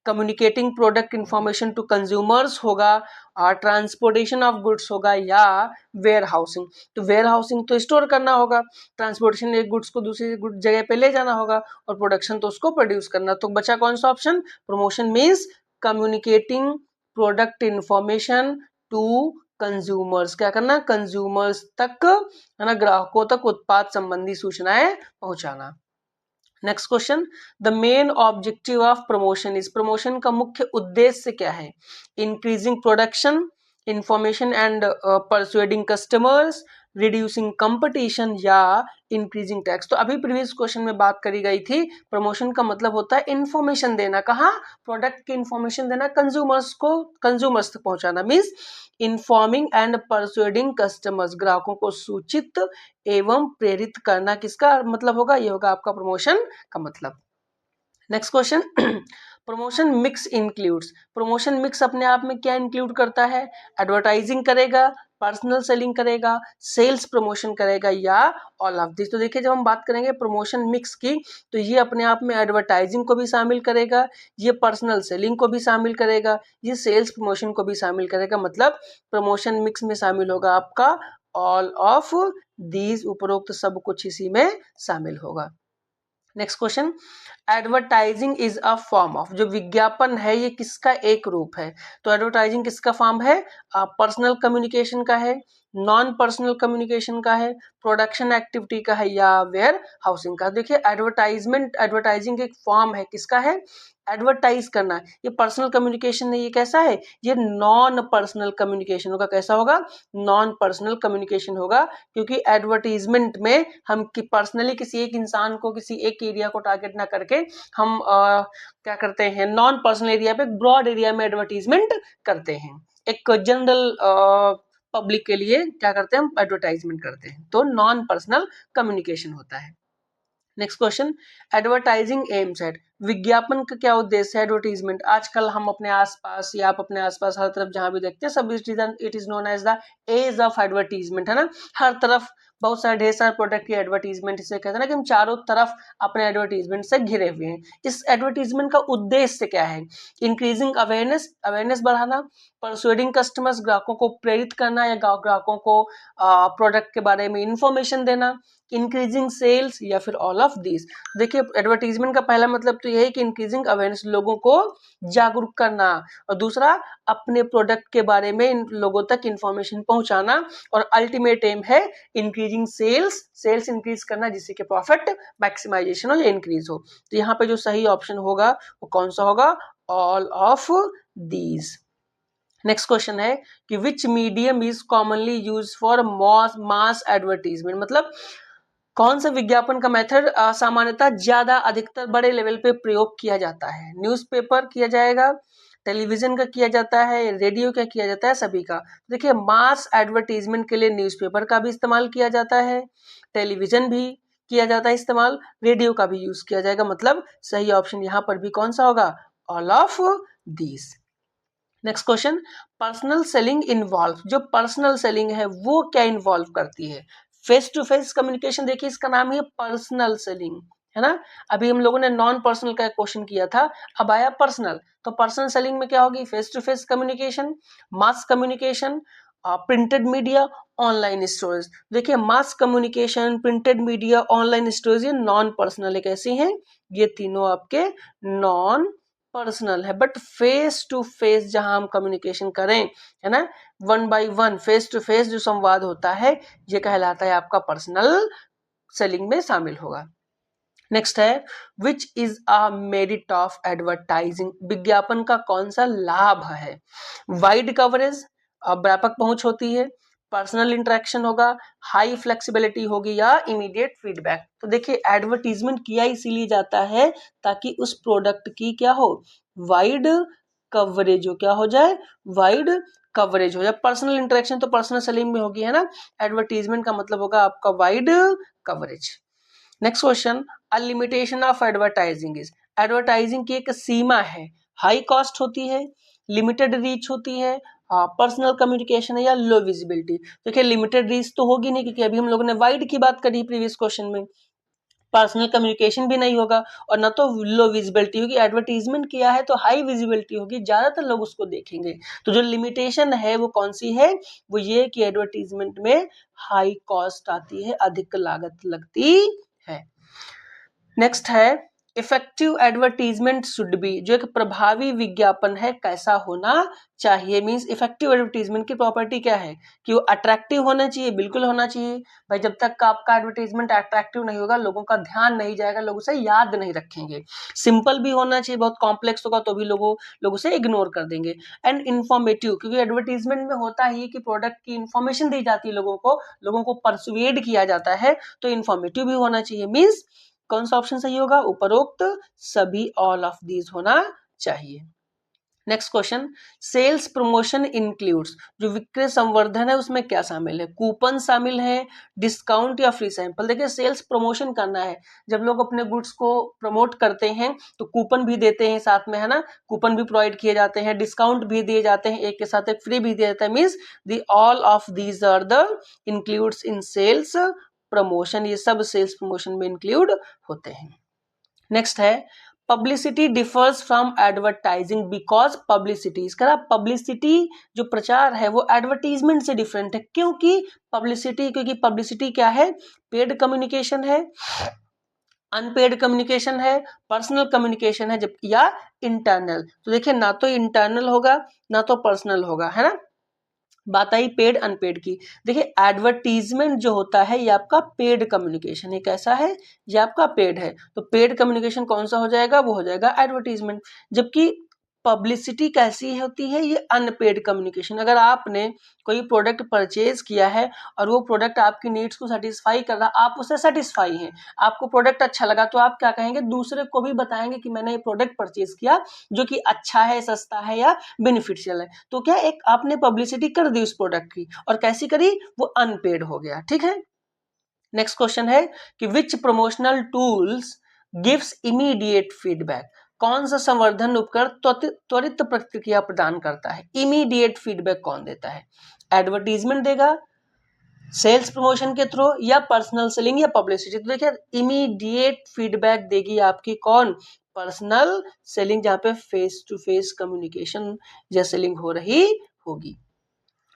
communicating product information to consumers होगा, और ट्रांसपोर्टेशन ऑफ गुड्स होगा, या वेयर हाउसिंग। तो वेयर हाउसिंग तो स्टोर करना होगा, ट्रांसपोर्टेशन एक गुड्स को दूसरी जगह पे ले जाना होगा, और प्रोडक्शन तो उसको प्रोड्यूस करना। तो बचा कौन सा option, promotion means communicating product information to consumers, क्या करना, कंज्यूमर्स तक है ना, ग्राहकों तक उत्पाद संबंधी सूचनाएं पहुंचाना। Next question, the main objective of promotion is, promotion का मुख्य उद्देश्य क्या है? Increasing production, information and persuading customers, reducing competition, या इंक्रीजिंग टैक्स। तो अभी प्रीवियस क्वेश्चन में बात करी गई थी, प्रमोशन का मतलब होता है इंफॉर्मेशन देना, कहाँ, प्रोडक्ट की इंफॉर्मेशन देना, कंज्यूमर्स को, कंज्यूमर्स तक पहुंचाना। Means informing and persuading customers, ग्राहकों को सूचित एवं प्रेरित करना, किसका मतलब होगा, ये होगा आपका प्रमोशन का मतलब। Next question, promotion mix includes, promotion mix अपने आप में क्या इंक्लूड करता है? एडवर्टाइजिंग करेगा, पर्सनल सेलिंग करेगा, सेल्स प्रमोशन करेगा, या ऑल ऑफ दिस। तो देखिए जब हम बात करेंगे प्रमोशन मिक्स की, तो ये अपने आप में एडवर्टाइजिंग को भी शामिल करेगा, ये पर्सनल सेलिंग को भी शामिल करेगा, ये सेल्स प्रमोशन को भी शामिल करेगा। मतलब प्रमोशन मिक्स में शामिल होगा आपका ऑल ऑफ दीज, उपरोक्त सब कुछ इसी में शामिल होगा। Next question, advertising is a form of, जो विज्ञापन है ये किसका एक रूप है? तो एडवर्टाइजिंग किसका फॉर्म है? पर्सनल कम्युनिकेशन का है, नॉन पर्सनल कम्युनिकेशन का है, प्रोडक्शन एक्टिविटी का है, या वेयर हाउसिंग का। देखिए एडवर्टाइजिंग एक फॉर्म है, किसका है? एडवर्टाइज करना है। ये पर्सनल कम्युनिकेशन नहीं, ये कैसा है? ये नॉन पर्सनल कम्युनिकेशन होगा। कैसा होगा? नॉन पर्सनल कम्युनिकेशन होगा, क्योंकि एडवर्टीजमेंट में हम पर्सनली किसी एक इंसान को, किसी एक एरिया को टारगेट ना करके हम क्या करते हैं, नॉन पर्सनल एरिया पे, ब्रॉड एरिया में एडवर्टीजमेंट करते हैं। एक जनरल पब्लिक के लिए क्या करते हैं, हम एडवर्टाइजमेंट करते हैं, तो नॉन पर्सनल कम्युनिकेशन होता है। Next question, advertising aims at, विज्ञापन का क्या उद्देश्य है? एडवर्टीजमेंट, आजकल हम अपने आसपास या आप अपने आसपास हर तरफ जहां भी देखते हैं, सब it is known as the age of advertisement, है ना। हर तरफ बहुत सारे ढेर सारे प्रोडक्ट की एडवर्टीजमेंट, इसे कहते हैं ना कि हम चारों तरफ अपने एडवर्टीजमेंट से घिरे हुए हैं। इस एडवर्टीजमेंट का उद्देश्य क्या है? इंक्रीजिंग अवेयरनेस बढ़ाना, परसुएडिंग कस्टमर्स, ग्राहकों को प्रेरित करना या ग्राहकों को प्रोडक्ट के बारे में इंफॉर्मेशन देना, इंक्रीजिंग सेल्स, या फिर ऑल ऑफ दिस। देखिए एडवर्टीजमेंट का पहला मतलब तो यह है कि इंक्रीजिंग अवेयरनेस, लोगों को जागरूक करना, और दूसरा अपने प्रोडक्ट के बारे में इन लोगों तक इंफॉर्मेशन पहुंचाना, और अल्टीमेट एम है इंक्रीजिंग सेल्स इंक्रीज करना, जिससे कि प्रॉफिट मैक्सिमाइजेशन हो या इंक्रीज हो। तो यहाँ पे जो सही ऑप्शन होगा वो कौन सा होगा? All of these. Next question है कि विच medium is commonly use for mass advertisement, मतलब कौन सा विज्ञापन का मेथड सामान्यतः ज्यादा अधिकतर बड़े लेवल पे प्रयोग किया जाता है? न्यूज़पेपर किया जाएगा, टेलीविजन का किया जाता है, रेडियो का किया जाता है, सभी का। देखिए मास एडवर्टीजमेंट के लिए न्यूज़पेपर का भी इस्तेमाल किया जाता है, टेलीविजन भी किया जाता है इस्तेमाल, रेडियो का भी यूज किया जाएगा, मतलब सही ऑप्शन यहाँ पर भी कौन सा होगा? All of these. Next question, personal selling involve, जो पर्सनल सेलिंग है वो क्या इन्वॉल्व करती है? फेस टू फेस कम्युनिकेशन, देखिए इसका नाम है पर्सनल सेलिंग, है ना। अभी हम लोगों ने नॉन पर्सनल का क्वेश्चन किया था, अब आया पर्सनल। तो पर्सनल सेलिंग में क्या होगी? Face to face communication, mass communication, printed media, online storage. देखिए mass communication, printed media, online storage, ये नॉन पर्सनल एक ऐसी हैं, ये तीनों आपके नॉन पर्सनल है। बट फेस टू फेस जहां हम कम्युनिकेशन करें, है ना, one by one face to face जो संवाद होता है, ये कहलाता है आपका पर्सनल सेलिंग में शामिल होगा। नेक्स्ट है which is a merit of advertising, विज्ञापन का कौन सा लाभ है? वाइड कवरेज, व्यापक पहुंच होती है, पर्सनल इंटरेक्शन होगा, हाई फ्लेक्सिबिलिटी होगी, या इमीडिएट फीडबैक। तो देखिए एडवर्टीजमेंट किया इसीलिए जाता है ताकि उस प्रोडक्ट की क्या हो? वाइड कवरेज हो, क्या हो जाए? वाइड कवरेज हो जाए। पर्सनल इंटरेक्शन तो पर्सनल सेलिंग में होगी, है ना। एडवर्टीजमेंट का मतलब होगा आपका wide coverage. Next question, a limitation of advertising is, advertising की एक सीमा है, हाई कॉस्ट होती है, लिमिटेड रीच होती है, पर्सनल कम्युनिकेशन है, या लो विजिबिलिटी। देखिए लिमिटेड रीच तो होगी नहीं, क्योंकि अभी हम लोगों ने वाइड की बात करी प्रीवियस क्वेश्चन में। पर्सनल कम्युनिकेशन भी नहीं होगा, और ना तो लो विजिबिलिटी होगी। एडवर्टीजमेंट किया है तो हाई विजिबिलिटी होगी, ज्यादातर लोग उसको देखेंगे। तो जो लिमिटेशन है वो कौन सी है? वो ये कि एडवर्टीजमेंट में हाई कॉस्ट आती है, अधिक लागत लगती है। नेक्स्ट है इफेक्टिव एडवर्टीजमेंट शुड बी, जो एक प्रभावी विज्ञापन है कैसा होना चाहिए? मींस इफेक्टिव एडवर्टीजमेंट की प्रॉपर्टी क्या है? कि वो अट्रैक्टिव होना चाहिए, बिल्कुल होना चाहिए भाई। जब तक का आपका एडवर्टीजमेंट अट्रैक्टिव नहीं होगा, लोगों का ध्यान नहीं जाएगा, लोग उसे याद नहीं रखेंगे। सिंपल भी होना चाहिए, बहुत कॉम्प्लेक्स होगा तो भी लोग उसे इग्नोर कर देंगे। एंड इन्फॉर्मेटिव, क्योंकि एडवर्टीजमेंट में होता ही कि प्रोडक्ट की इन्फॉर्मेशन दी जाती है, लोगों को परसुएड किया जाता है, तो इन्फॉर्मेटिव भी होना चाहिए। मींस कौन सा ऑप्शन सही होगा? उपरोक्त सभी, ऑल ऑफ दीज होना चाहिए। Next question, sales promotion includes, जो विक्रय संवर्धन है उसमें क्या शामिल है? कूपन शामिल है, डिस्काउंट या फ्री सैंपल। देखिए सेल्स प्रमोशन करना है, जब लोग अपने गुड्स को प्रमोट करते हैं तो कूपन भी देते हैं साथ में, है ना। कूपन भी प्रोवाइड किए जाते हैं, डिस्काउंट भी दिए जाते हैं, एक के साथ एक फ्री भी दिया जाता है। Means the all of these are the includes in sales promotion, ये सब सेल्स प्रमोशन में इंक्लूड होते हैं। नेक्स्ट है publicity differs from advertising because publicity, इसका पब्लिसिटी जो प्रचार है वो एडवर्टीजमेंट से डिफरेंट है, क्योंकि पब्लिसिटी क्या है? पेड कम्युनिकेशन है, अनपेड कम्युनिकेशन है, पर्सनल कम्युनिकेशन है, जब या इंटरनल। तो देखिए ना तो इंटरनल होगा ना तो पर्सनल होगा, है ना। बात आई पेड अनपेड की। देखिए एडवर्टीजमेंट जो होता है ये आपका पेड कम्युनिकेशन, ये कैसा है, ये आपका पेड है। तो पेड कम्युनिकेशन कौन सा हो जाएगा, वो हो जाएगा एडवर्टीजमेंट। जबकि पब्लिसिटी कैसी होती है, ये अनपेड कम्युनिकेशन। अगर आपने कोई प्रोडक्ट परचेज किया है और वो प्रोडक्ट आपकी नीड्स को सेटिस्फाई कर रहा, आप उससे सेटिस्फाई हैं, आपको प्रोडक्ट अच्छा लगा, तो आप क्या कहेंगे, दूसरे को भी बताएंगे कि मैंने ये प्रोडक्ट परचेज किया जो कि अच्छा है, सस्ता है या बेनिफिशियल है। तो क्या एक आपने पब्लिसिटी कर दी उस प्रोडक्ट की, और कैसी करी, वो अनपेड हो गया। ठीक है। नेक्स्ट क्वेश्चन है कि which promotional tools gives immediate feedback. कौन सा संवर्धन उपकरण त्वरित प्रतिक्रिया प्रदान करता है। इमीडिएट फीडबैक कौन देता है, एडवर्टीजमेंट देगा, सेल्स प्रमोशन के थ्रू, या पर्सनल सेलिंग या पब्लिसिटी। तो देखिए इमीडिएट फीडबैक देगी आपकी कौन, पर्सनल सेलिंग, जहां पे फेस टू फेस कम्युनिकेशन या सेलिंग हो रही होगी।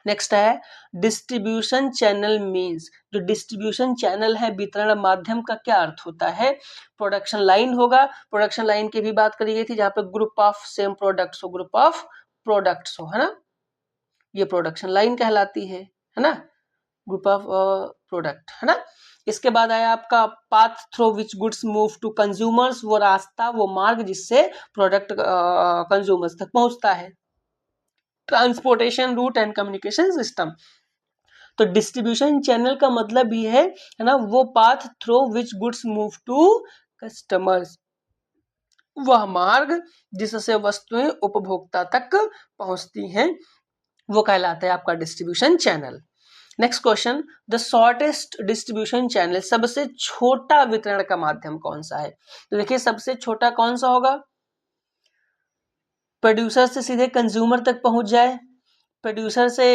नेक्स्ट है डिस्ट्रीब्यूशन चैनल मींस। जो डिस्ट्रीब्यूशन चैनल है, वितरण माध्यम का क्या अर्थ होता है, प्रोडक्शन लाइन होगा। प्रोडक्शन लाइन की भी बात करी गई थी, जहां पे ग्रुप ऑफ सेम प्रोडक्ट्स हो, ग्रुप ऑफ प्रोडक्ट्स हो, है ना, ये प्रोडक्शन लाइन कहलाती है ना, ग्रुप ऑफ प्रोडक्ट, है ना। इसके बाद आया आपका path through which goods move to consumers, वो रास्ता, वो मार्ग जिससे प्रोडक्ट कंज्यूमर्स तक पहुंचता है। Transportation route and communication system. तो डिस्ट्रीब्यूशन चैनल का मतलब ही है ना, वो path through which goods move to customers, वह मार्ग जिससे वस्तुएं उपभोक्ता तक पहुंचती हैं, वो कहलाता है आपका distribution channel. Next question, the shortest distribution channel, सबसे छोटा वितरण का माध्यम कौन सा है। तो देखिए सबसे छोटा कौन सा होगा, प्रोड्यूसर से सीधे कंज्यूमर तक पहुंच जाए, प्रोड्यूसर से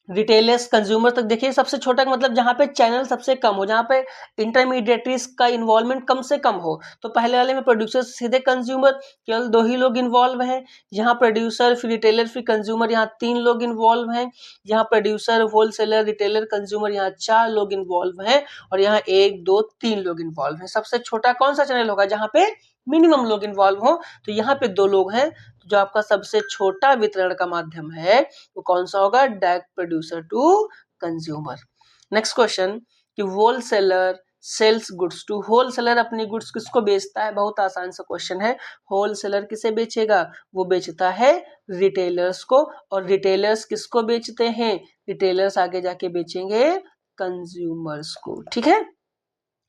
रिटेलर्स कंज्यूमर तक। देखिए सबसे छोटा का मतलब जहां पे चैनल सबसे कम हो, जहां पे इंटरमीडिएटरीज का इन्वॉल्वमेंट कम से कम हो। तो पहले वाले में प्रोड्यूसर सीधे कंज्यूमर, केवल 2 ही लोग इन्वॉल्व हैं। यहाँ प्रोड्यूसर फिर रिटेलर फिर कंज्यूमर, यहाँ 3 लोग इन्वॉल्व हैं। यहाँ प्रोड्यूसर होलसेलर रिटेलर कंज्यूमर, यहाँ 4 लोग इन्वॉल्व हैं। और यहाँ 1 2 3 लोग इन्वॉल्व हैं। सबसे छोटा कौन सा चैनल होगा, जहाँ पे मिनिमम लोग इन्वॉल्व हो। तो यहाँ पे 2 लोग हैं। जो आपका सबसे छोटा वितरण का माध्यम है वो कौन सा होगा, direct producer to consumer. Next question कि wholesaler sells goods to, wholesaler अपनी गुड्स किसको बेचता है, बहुत आसान सा क्वेश्चन है। होलसेलर किसे बेचेगा, वो बेचता है रिटेलर्स को, और रिटेलर्स किसको बेचते हैं, रिटेलर्स आगे जाके बेचेंगे कंज्यूमर्स को। ठीक है।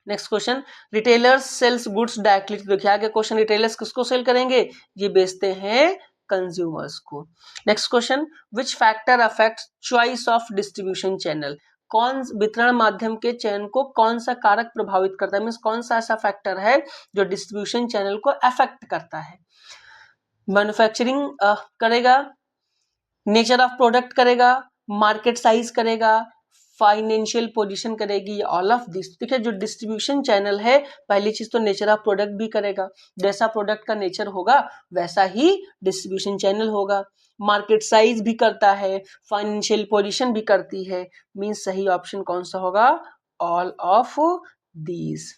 Next question, retailers sells goods directly, देखिए आगे क्वेश्चन, रिटेलर्स किसको सेल करेंगे, ये बेचते हैं कंज्यूमर्स को। Next question, which factor affects choice of distribution channel, कौन वितरण माध्यम के चयन को कौन सा कारक प्रभावित करता है, मींस कौन सा ऐसा फैक्टर है जो डिस्ट्रीब्यूशन चैनल को अफेक्ट करता है। मैन्युफैक्चरिंग करेगा, नेचर ऑफ प्रोडक्ट करेगा, मार्केट साइज करेगा, फाइनेंशियल पोजीशन करेगी, ऑल ऑफ दिस। देखिए जो डिस्ट्रीब्यूशन चैनल है, पहली चीज तो नेचर ऑफ प्रोडक्ट भी करेगा, जैसा प्रोडक्ट का नेचर होगा वैसा ही डिस्ट्रीब्यूशन चैनल होगा। मार्केट साइज भी करता है, फाइनेंशियल पोजीशन भी करती है, मींस सही ऑप्शन कौन सा होगा, all of these.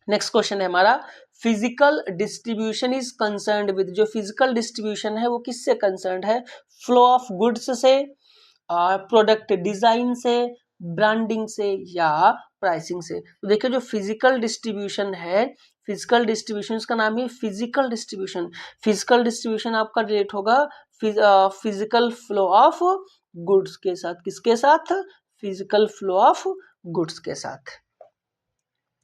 Next question है हमारा, physical distribution is concerned with, जो फिजिकल डिस्ट्रीब्यूशन है वो किससे कंसर्न्ड है, फ्लो ऑफ गुड्स से, प्रोडक्ट डिजाइन से, ब्रांडिंग से, या प्राइसिंग से। तो देखिए जो फिजिकल डिस्ट्रीब्यूशन है, फिजिकल डिस्ट्रीब्यूशन का नाम है फिजिकल डिस्ट्रीब्यूशन। फिजिकल डिस्ट्रीब्यूशन आपका रिलेट होगा फिजिकल फ्लो ऑफ गुड्स के साथ, किसके साथ, फिजिकल फ्लो ऑफ गुड्स के साथ।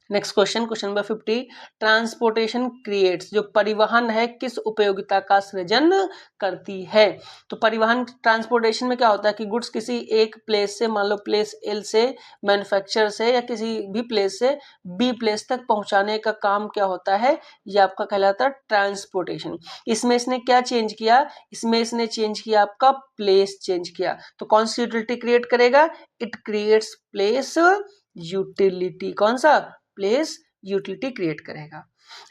Next question, question number 50, transportation creates, जो परिवहन है किस उपयोगिता का सृजन करती है। तो परिवहन ट्रांसपोर्टेशन में क्या होता है कि गुड्स किसी एक प्लेस से, मान लो प्लेस एल से, मैन्युफैक्चर से या किसी भी प्लेस से बी प्लेस तक पहुंचाने का काम क्या होता है, ये आपका कहलाता है ट्रांसपोर्टेशन। इसमें इसने क्या चेंज किया, इसमें इसने चेंज किया आपका प्लेस चेंज किया। तो कौन सी यूटिलिटी क्रिएट करेगा, इट क्रिएट्स प्लेस यूटिलिटी, कौन सा, प्लेस यूटिलिटी क्रिएट करेगा।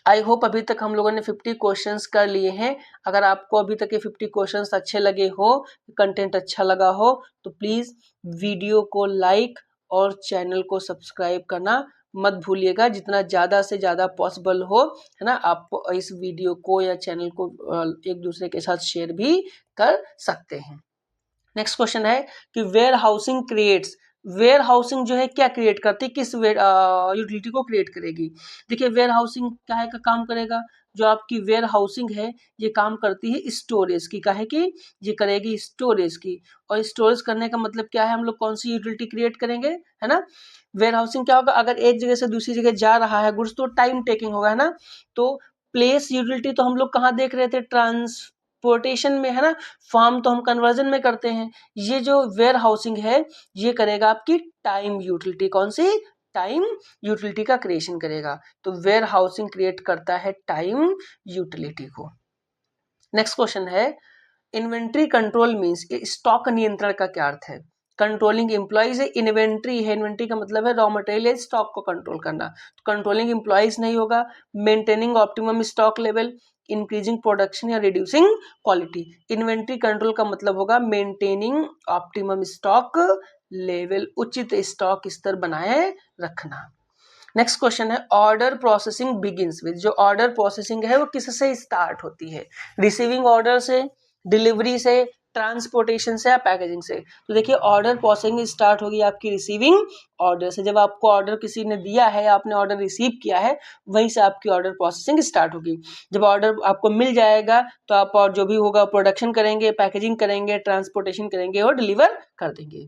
आई होप अभी तक हम लोगों ने 50 क्वेश्चंस कर लिए हैं। अगर आपको अभी तक ये 50 क्वेश्चंस अच्छे लगे हो, कंटेंट अच्छा लगा हो, तो प्लीज वीडियो को लाइक और चैनल को सब्सक्राइब करना मत भूलिएगा। जितना ज़्यादा से ज़्यादा पॉसिबल हो, है ना, आप इस वीडियो को या चैनल को एक दूसरे के साथ शेयर भी कर सकते हैं। नेक्स्ट क्वेश्चन है कि warehousing creates, warehousing जो है क्या क्रिएट करती है, किस यूटिलिटी को क्रिएट करेगी। देखिए वेयर हाउसिंग क्या है का काम करेगा, जो आपकी वेयर हाउसिंग है ये काम करती है स्टोरेज की, क्या है कि ये करेगी स्टोरेज की। और स्टोरेज करने का मतलब क्या है, हम लोग कौन सी यूटिलिटी क्रिएट करेंगे, है ना। वेयर हाउसिंग क्या होगा, अगर एक जगह से दूसरी जगह जा रहा है गुड्स तो टाइम टेकिंग होगा, है ना। तो प्लेस यूटिलिटी तो हम लोग कहाँ देख रहे थे, ट्रांसपोर्टेशन में, है ना। फॉर्म तो हम कन्वर्जन में करते हैं। ये जो वेयर हाउसिंग है ये करेगा आपकी टाइम यूटिलिटी, कौन सी, टाइम यूटिलिटी का क्रिएशन करेगा। तो वेयर हाउसिंग क्रिएट करता है टाइम यूटिलिटी को। नेक्स्ट क्वेश्चन है, इन्वेंट्री कंट्रोल मींस, स्टॉक नियंत्रण का क्या अर्थ है। कंट्रोलिंग एम्प्लॉइज है, इन्वेंट्री है, इन्वेंट्री का मतलब है रॉ मटेरियल, स्टॉक को कंट्रोल करना। तो कंट्रोलिंग एम्प्लॉइज नहीं होगा। Maintaining optimum stock level, increasing production या रिड्यूसिंग क्वालिटी। इन्वेंट्री कंट्रोल का मतलब होगा मेंटेनिंग ऑप्टिमम स्टॉक लेवल, उचित स्टॉक स्तर बनाए रखना। नेक्स्ट क्वेश्चन है, ऑर्डर प्रोसेसिंग बिगिंस विद, जो ऑर्डर प्रोसेसिंग है वो किससे स्टार्ट होती है, रिसीविंग ऑर्डर से, डिलीवरी से, ट्रांसपोर्टेशन से या पैकेजिंग से। तो देखिए ऑर्डर प्रोसेसिंग स्टार्ट होगी आपकी रिसीविंग ऑर्डर से, जब आपको ऑर्डर किसी ने दिया है, आपने ऑर्डर रिसीव किया है, वहीं से आपकी ऑर्डर प्रोसेसिंग स्टार्ट होगी। जब ऑर्डर आपको मिल जाएगा तो आप और जो भी होगा प्रोडक्शन करेंगे, पैकेजिंग करेंगे, ट्रांसपोर्टेशन करेंगे और डिलीवर कर देंगे।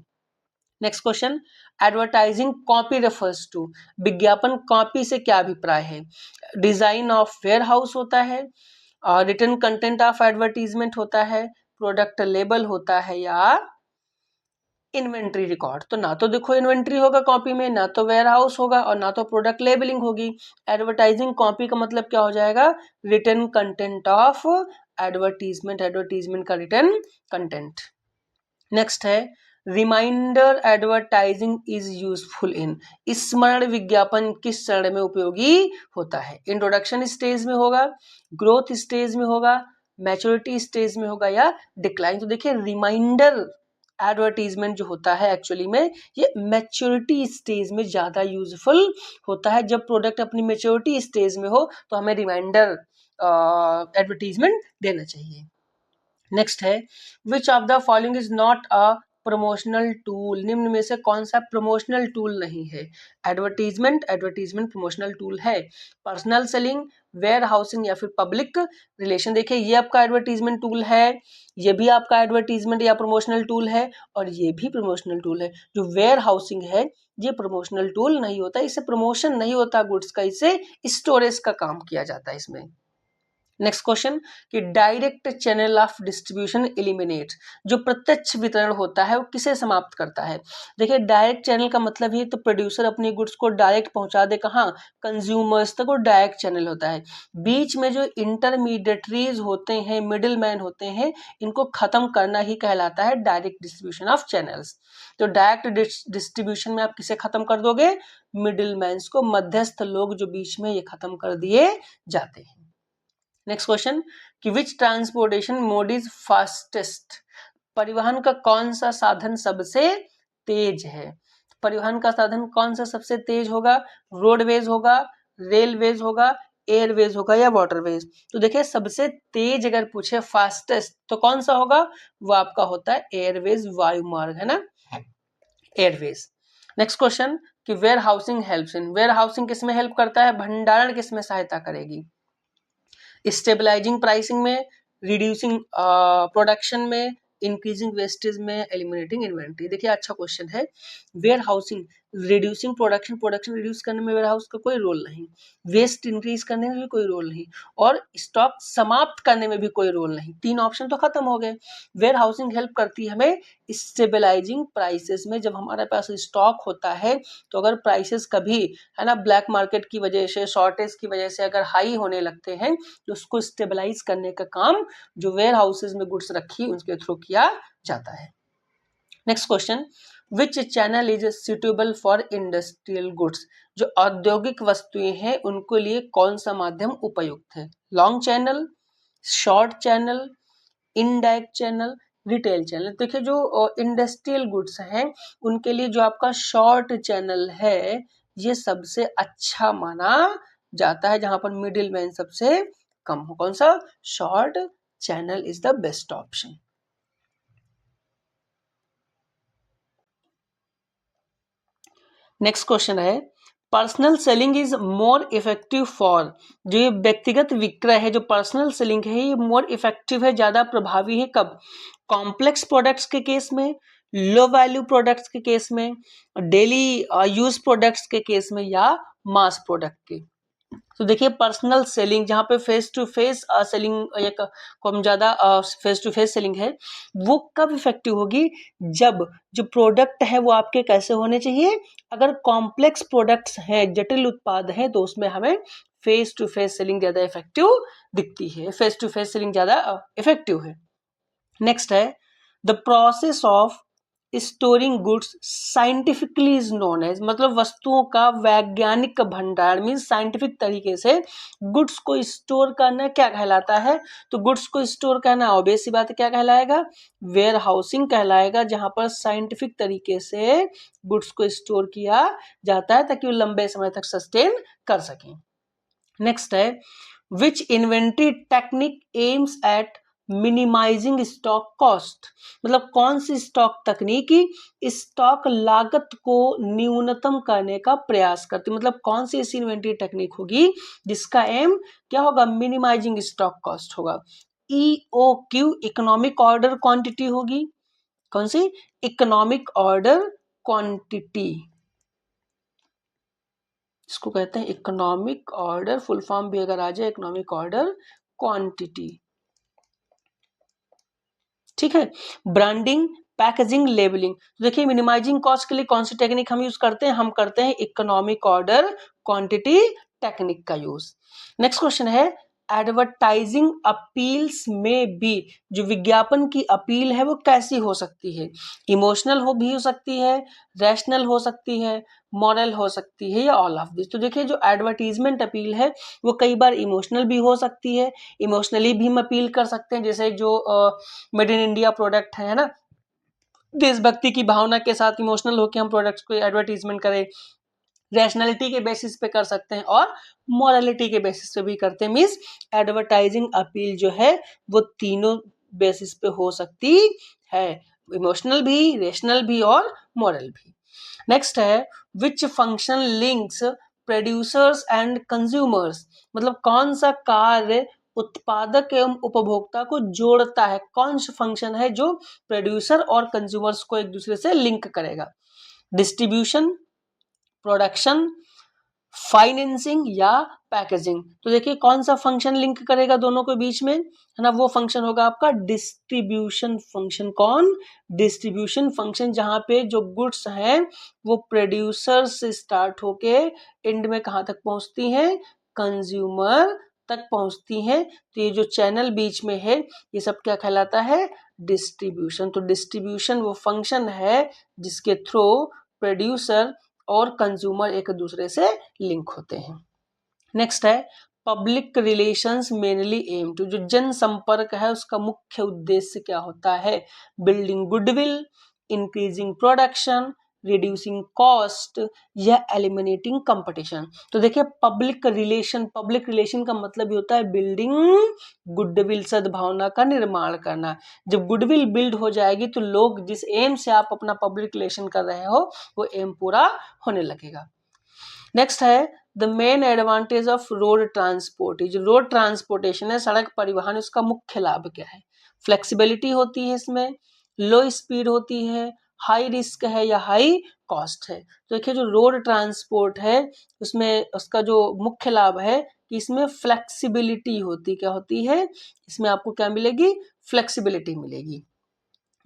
Next question, advertising copy refers to, विज्ञापन कॉपी से क्या अभिप्राय है। डिजाइन ऑफ वेयर हाउस होता है, रिटन कंटेंट ऑफ एडवर्टीजमेंट होता है, प्रोडक्ट लेबल होता है या इन्वेंट्री रिकॉर्ड। तो ना तो देखो इन्वेंट्री होगा कॉपी में, ना तो वेयर हाउस होगा और ना तो प्रोडक्ट लेबलिंग होगी। एडवर्टाइजिंग कॉपी का मतलब क्या हो जाएगा, written content of advertisement, advertisement का रिटन कंटेंट। नेक्स्ट है, reminder advertising is useful in, स्मरण विज्ञापन किस चरण में उपयोगी होता है। इंट्रोडक्शन स्टेज में होगा, ग्रोथ स्टेज में होगा, मैच्योरिटी स्टेज में होगा या डिक्लाइन। तो देखिए रिमाइंडर एडवर्टीजमेंट जो होता है एक्चुअली में ये मैच्योरिटी स्टेज में ज्यादा यूजफुल होता है। जब प्रोडक्ट अपनी मैच्योरिटी स्टेज में हो तो हमें रिमाइंडर एडवर्टीजमेंट देना चाहिए। नेक्स्ट है, विच of the following is not a promotional tool, निम्न में से कौन सा प्रमोशनल टूल नहीं है। एडवर्टीजमेंट, एडवर्टीजमेंट प्रमोशनल टूल है। पर्सनल सेलिंग, वेयर हाउसिंग या फिर पब्लिक रिलेशन। देखिए ये आपका एडवर्टीजमेंट टूल है, ये भी आपका एडवर्टीजमेंट या प्रमोशनल टूल है और ये भी प्रमोशनल टूल है। जो वेयर हाउसिंग है ये प्रमोशनल टूल नहीं होता, इससे प्रमोशन नहीं होता गुड्स का, इससे स्टोरेज का काम किया जाता है इसमें। नेक्स्ट क्वेश्चन, कि direct channel of distribution eliminate, जो प्रत्यक्ष वितरण होता है वो किसे समाप्त करता है। देखिए डायरेक्ट चैनल का मतलब ये तो प्रोड्यूसर अपनी गुड्स को डायरेक्ट पहुंचा दे कहाँ, कंज्यूमर्स तक, वो डायरेक्ट चैनल होता है। बीच में जो इंटरमीडिएटरीज होते हैं, मिडिल मैन होते हैं, इनको खत्म करना ही कहलाता है डायरेक्ट डिस्ट्रीब्यूशन ऑफ चैनल्स। तो डायरेक्ट डिस्ट्रीब्यूशन में आप किसे खत्म कर दोगे, मिडिल मैन्स को, मध्यस्थ लोग जो बीच में, ये खत्म कर दिए जाते हैं। नेक्स्ट क्वेश्चन, कि विच ट्रांसपोर्टेशन मोड इज फास्टेस्ट, परिवहन का कौन सा साधन सबसे तेज है। परिवहन का साधन कौन सा सबसे तेज होगा, रोडवेज होगा, रेलवेज होगा, एयरवेज होगा या वाटरवेज। तो देखिए सबसे तेज अगर पूछे फास्टेस्ट तो कौन सा होगा, वो आपका होता है एयरवेज, वायुमार्ग, है ना, एयरवेज। नेक्स्ट क्वेश्चन, कि warehousing helps in, warehousing किस में हेल्प करता है, भंडारण किस में सहायता करेगी, स्टेबलाइजिंग प्राइसिंग में, रिड्यूसिंग प्रोडक्शन में, इंक्रीजिंग वेस्टेज में, एलिमिनेटिंग इन्वेंट्री। देखिए अच्छा क्वेश्चन है। Warehousing reducing production, production reduce करने में वेयर हाउस का कोई रोल नहीं, वेस्ट इंक्रीज करने में भी कोई रोल नहीं और स्टॉक समाप्त करने में भी कोई रोल नहीं। तीन ऑप्शन तो खत्म हो गए। वेयर हाउसिंग हेल्प करती है हमें स्टेबलाइजिंग प्राइसेस में, जब हमारे पास स्टॉक होता है तो अगर प्राइसेस कभी, है ना, ब्लैक मार्केट की वजह से, शॉर्टेज की वजह से अगर हाई होने लगते हैं तो उसको स्टेबलाइज करने का काम जो वेयर हाउसेज में गुड्स रखी उनके थ्रू किया जाता है। Next question, which channel is suitable for industrial goods, जो औद्योगिक वस्तुएं हैं उनके लिए कौन सा माध्यम उपयुक्त है। Long channel, short channel, indirect channel, retail channel. देखिए जो इंडस्ट्रियल गुड्स हैं उनके लिए जो आपका शॉर्ट चैनल है ये सबसे अच्छा माना जाता है, जहां पर मिडिल मैन सबसे कम हो। कौन सा, short channel is the best option. Next question है, personal selling is more effective for, जो ये व्यक्तिगत विक्रय है, जो पर्सनल सेलिंग है, ये मोर इफेक्टिव है, ज्यादा प्रभावी है कब? कॉम्प्लेक्स प्रोडक्ट्स के केस में, लो वैल्यू प्रोडक्ट्स के केस में, डेली यूज प्रोडक्ट्स के केस में, या मास प्रोडक्ट के। तो देखिए पर्सनल सेलिंग जहाँ पे फेस टू फेस सेलिंग या कम ज्यादा फेस टू फेस सेलिंग है, वो कब इफेक्टिव होगी? जब जो प्रोडक्ट है वो आपके कैसे होने चाहिए? अगर कॉम्प्लेक्स प्रोडक्ट्स हैं, जटिल उत्पाद हैं, तो उसमें हमें फेस टू फेस सेलिंग ज्यादा इफेक्टिव दिखती है, फेस टू फेस सेलिंग ज्यादा इफेक्टिव है। नेक्स्ट है, the process of storing goods scientifically is known as, मतलब वस्तुओं का वैज्ञानिक भंडार मीन साइंटिफिक तरीके से गुड्स को स्टोर करना क्या कहलाता है? तो गुड्स को स्टोर करना ऑब्वियस सी बात है, क्या कहलाएगा? वेयर हाउसिंग कहलाएगा, जहां पर साइंटिफिक तरीके से गुड्स को स्टोर किया जाता है ताकि वो लंबे समय तक सस्टेन कर सकें। नेक्स्ट है, which inventory technique aims at minimising stock cost, मतलब कौन सी स्टॉक तकनीकी स्टॉक लागत को न्यूनतम करने का प्रयास करती, मतलब कौन सी ऐसी इन्वेंटरी टेक्निक होगी जिसका एम क्या होगा? मिनिमाइजिंग स्टॉक कॉस्ट होगा। EOQ इकोनॉमिक ऑर्डर क्वांटिटी होगी। कौन सी? इकोनॉमिक ऑर्डर क्वांटिटी, इसको कहते हैं इकोनॉमिक ऑर्डर, फुल फॉर्म भी अगर आ जाए इकोनॉमिक ऑर्डर क्वांटिटी, ठीक है। ब्रांडिंग, पैकेजिंग, लेबलिंग, देखिए मिनिमाइजिंग कॉस्ट के लिए कौन सी टेक्निक हम यूज करते हैं? हम करते हैं इकोनॉमिक ऑर्डर क्वांटिटी टेक्निक का यूज। नेक्स्ट क्वेश्चन है, एडवर्टाइजिंग अपील्स में बी, जो विज्ञापन की अपील है वो कैसी हो सकती है? इमोशनल भी हो सकती है, रैशनल हो सकती है, मॉरल हो सकती है, या ऑल ऑफ दिस। तो देखिए जो एडवर्टीजमेंट अपील है वो कई बार इमोशनल भी हो सकती है, इमोशनली भी हम अपील कर सकते हैं, जैसे जो मेड इन इंडिया प्रोडक्ट है ना, देशभक्ति की भावना के साथ इमोशनल होकर हम प्रोडक्ट्स को एडवर्टीजमेंट करें, रैशनैलिटी के बेसिस पे कर सकते हैं और मोरालिटी के बेसिस पे भी करते हैं। मींस एडवर्टाइजिंग अपील जो है वो तीनों बेसिस पे हो सकती है, इमोशनल भी, रैशनल भी और मोरल भी। नेक्स्ट है, which function links producers and consumers, मतलब कौन सा कार्य उत्पादक एवं उपभोक्ता को जोड़ता है? कौन सा फंक्शन है जो प्रोड्यूसर और कंज्यूमर्स को एक दूसरे से लिंक करेगा? डिस्ट्रीब्यूशन, प्रोडक्शन, फाइनेंसिंग या पैकेजिंग। तो देखिए कौन सा फंक्शन लिंक करेगा दोनों के बीच में, है ना? वो फंक्शन होगा आपका डिस्ट्रीब्यूशन फंक्शन। कौन? डिस्ट्रीब्यूशन फंक्शन, जहां पे जो गुड्स हैं वो प्रोड्यूसर से स्टार्ट होके एंड में कहां तक पहुंचती हैं? कंज्यूमर तक पहुंचती हैं। तो ये जो चैनल बीच में है ये सब क्या कहलाता है? डिस्ट्रीब्यूशन। तो डिस्ट्रीब्यूशन वो फंक्शन है जिसके थ्रू प्रोड्यूसर और कंज्यूमर एक दूसरे से लिंक होते हैं। नेक्स्ट है, public relations mainly aim to, जो जन संपर्क है उसका मुख्य उद्देश्य क्या होता है? Building goodwill, increasing production, reducing cost, या एलिमिनेटिंग कंपटीशन। तो देखिए पब्लिक रिलेशन का मतलब ही होता है बिल्डिंग गुडविल, सद्भावना का निर्माण करना। जब गुडविल बिल्ड हो जाएगी तो लोग जिस एम से आप अपना पब्लिक रिलेशन कर रहे हो वो एम पूरा होने लगेगा। नेक्स्ट है, the main advantage of road transport, जो रोड ट्रांसपोर्टेशन है, सड़क परिवहन, उसका मुख्य लाभ क्या है? फ्लेक्सिबिलिटी होती है इसमें, लो स्पीड होती है, हाई रिस्क है, या हाई कॉस्ट है? तो देखिए जो रोड ट्रांसपोर्ट है उसमें उसका जो मुख्य लाभ है कि इसमें फ्लेक्सिबिलिटी होती, क्या होती है? इसमें आपको क्या मिलेगी? फ्लेक्सिबिलिटी मिलेगी।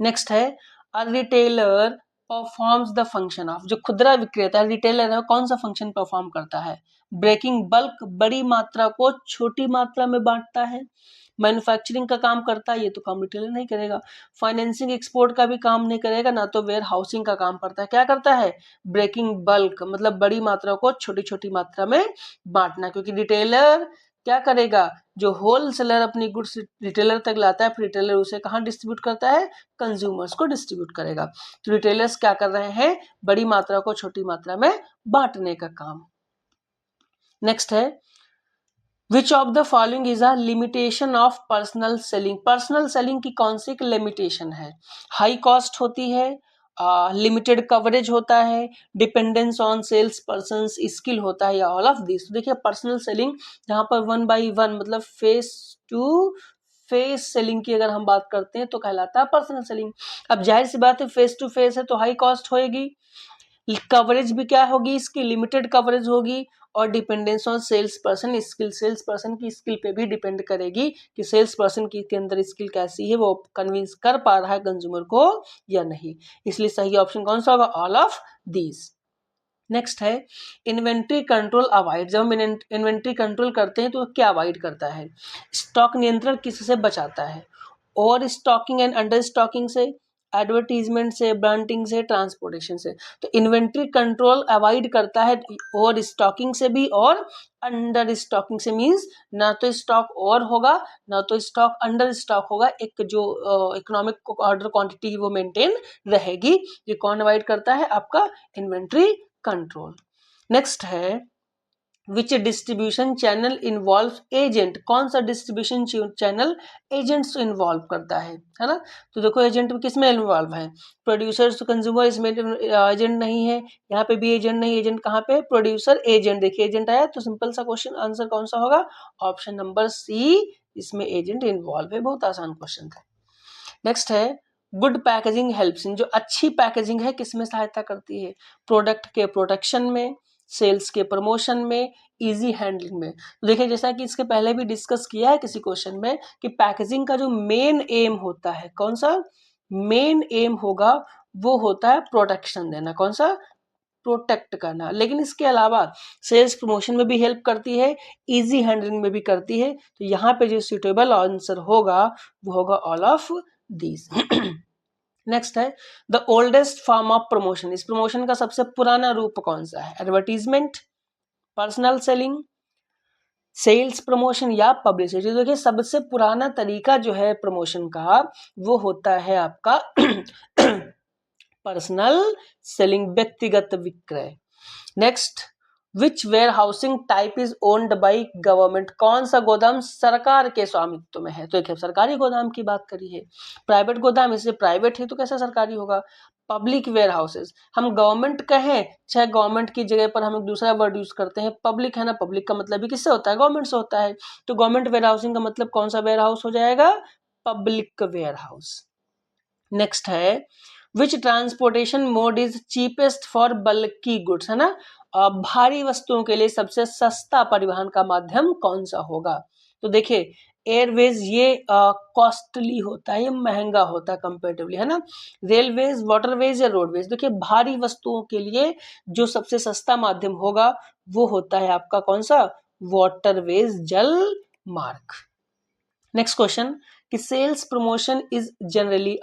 नेक्स्ट है, a retailer performs the function of, जो खुदरा विक्रेता रिटेलर है कौन सा फंक्शन परफॉर्म करता है? ब्रेकिंग बल्क, बड़ी मात्रा को छोटी मात्रा में बांटता है। मैन्युफैक्चरिंग का काम करता है, ये तो काम रिटेलर नहीं करेगा। फाइनेंसिंग, एक्सपोर्ट का भी काम नहीं करेगा, ना तो वेयर हाउसिंग का काम करता है। क्या करता है? ब्रेकिंग बल्क, मतलब बड़ी मात्रा को छोटी छोटी मात्रा में बांटना, क्योंकि रिटेलर क्या करेगा? जो होलसेलर अपनी गुड्स रिटेलर तक लाता है, फिर रिटेलर उसे कहाँ डिस्ट्रीब्यूट करता है? कंज्यूमर्स को डिस्ट्रीब्यूट करेगा। तो रिटेलर्स क्या कर रहे हैं? बड़ी मात्रा को छोटी मात्रा में बांटने का काम। नेक्स्ट है, विच of the following is a limitation of personal selling, personal selling की कौन सी एक लिमिटेशन है? हाई कॉस्ट होती है, लिमिटेड कवरेज होता है, dependence on sales person skill होता है, या ऑल ऑफ दिस। तो देखिए पर्सनल सेलिंग जहाँ पर 1 by 1 मतलब फेस टू फेस सेलिंग की अगर हम बात करते हैं तो कहलाता है पर्सनल सेलिंग। अब जाहिर सी बात है फेस टू फेस है तो हाई कॉस्ट होएगी, कवरेज भी क्या होगी इसकी, लिमिटेड कवरेज होगी, और dependence on sales person skill, sales person की स्किल पे भी डिपेंड करेगी कि सेल्स पर्सन की के अंदर स्किल कैसी है, वो कन्विंस कर पा रहा है कंज्यूमर को या नहीं। इसलिए सही ऑप्शन कौन सा होगा, ऑल ऑफ दीज। नेक्स्ट है इन्वेंट्री कंट्रोल अवॉइड। जब हम इन्वेंट्री कंट्रोल करते हैं तो क्या अवॉइड करता है, स्टॉक नियंत्रण किससे बचाता है, overstocking and understocking से, एडवर्टीजमेंट से, ब्रांडिंग से, ट्रांसपोर्टेशन से। तो इन्वेंट्री कंट्रोल अवॉइड करता है ओवर स्टॉकिंग से भी और अंडर स्टॉकिंग से। मींस ना तो स्टॉक ओवर होगा ना तो स्टॉक अंडर स्टॉक होगा, एक जो इकोनॉमिक ऑर्डर क्वांटिटी वो मेंटेन रहेगी। ये कौन अवॉइड करता है, आपका इन्वेंट्री कंट्रोल। नेक्स्ट है which distribution channel involve agent. कौन सा डिस्ट्रीब्यूशन चैनल एजेंट्स इन्वॉल्व करता है ना। तो देखो एजेंट किस में इन्वॉल्व है, प्रोड्यूसर्स टू कंज्यूमर, इसमें एजेंट नहीं है, यहाँ पे भी एजेंट नहीं, एजेंट कहाँ पे, प्रोड्यूसर एजेंट। देखिए एजेंट आया तो सिंपल सा क्वेश्चन आंसर कौन सा होगा, ऑप्शन नंबर सी, इसमें एजेंट इन्वॉल्व है। बहुत आसान क्वेश्चन था। नेक्स्ट है गुड पैकेजिंग हेल्प्स इन। जो अच्छी पैकेजिंग है किस में सहायता करती है, प्रोडक्ट के प्रोटेक्शन में, सेल्स के प्रमोशन में, इजी हैंडलिंग में। तो देखिए जैसा कि इसके पहले भी डिस्कस किया है किसी क्वेश्चन में कि पैकेजिंग का जो मेन एम होता है, कौन सा मेन एम होगा, वो होता है प्रोटेक्शन देना, कौन सा, प्रोटेक्ट करना। लेकिन इसके अलावा सेल्स प्रमोशन में भी हेल्प करती है, इजी हैंडलिंग में भी करती है। तो यहाँ पे जो सुटेबल आंसर होगा वो होगा ऑल ऑफ दीज। नेक्स्ट है the oldest form of promotion. इस प्रमोशन का सबसे पुराना रूप कौन सा है, advertisement, personal selling, sales promotion या पब्लिसिटी। देखिए सबसे पुराना तरीका जो है प्रमोशन का वो होता है आपका पर्सनल सेलिंग, व्यक्तिगत विक्रय। Next which warehousing type is owned by government. कौन सा गोदाम सरकार के स्वामित्व में है, तो एक सरकारी गोदाम की बात करी है, प्राइवेट गोदाम इससे प्राइवेट है तो कैसा सरकारी होगा। पब्लिक वेयर हाउसेज, हम गवर्नमेंट कहें चाहे गवर्नमेंट की जगह पर हम एक दूसरा वर्ड यूज करते हैं, पब्लिक है ना, पब्लिक का मतलब भी किससे होता है, गवर्नमेंट से होता है। तो गवर्नमेंट वेयर हाउसिंग का मतलब कौन सा वेयर हाउस हो जाएगा, पब्लिक वेयर हाउस। नेक्स्ट है which transportation mode is cheapest for bulky goods, है ना, भारी वस्तुओं के लिए सबसे सस्ता परिवहन का माध्यम कौन सा होगा। तो देखिए एयरवेज ये कॉस्टली होता है, ये महंगा होता है कंपेरेटिवली, है ना। रेलवेज, वाटरवेज या रोडवेज। देखिए भारी वस्तुओं के लिए जो सबसे सस्ता माध्यम होगा वो होता है आपका कौन सा, वाटरवेज, जल मार्ग। नेक्स्ट क्वेश्चन कि सेल्स प्रमोशन इज जनरली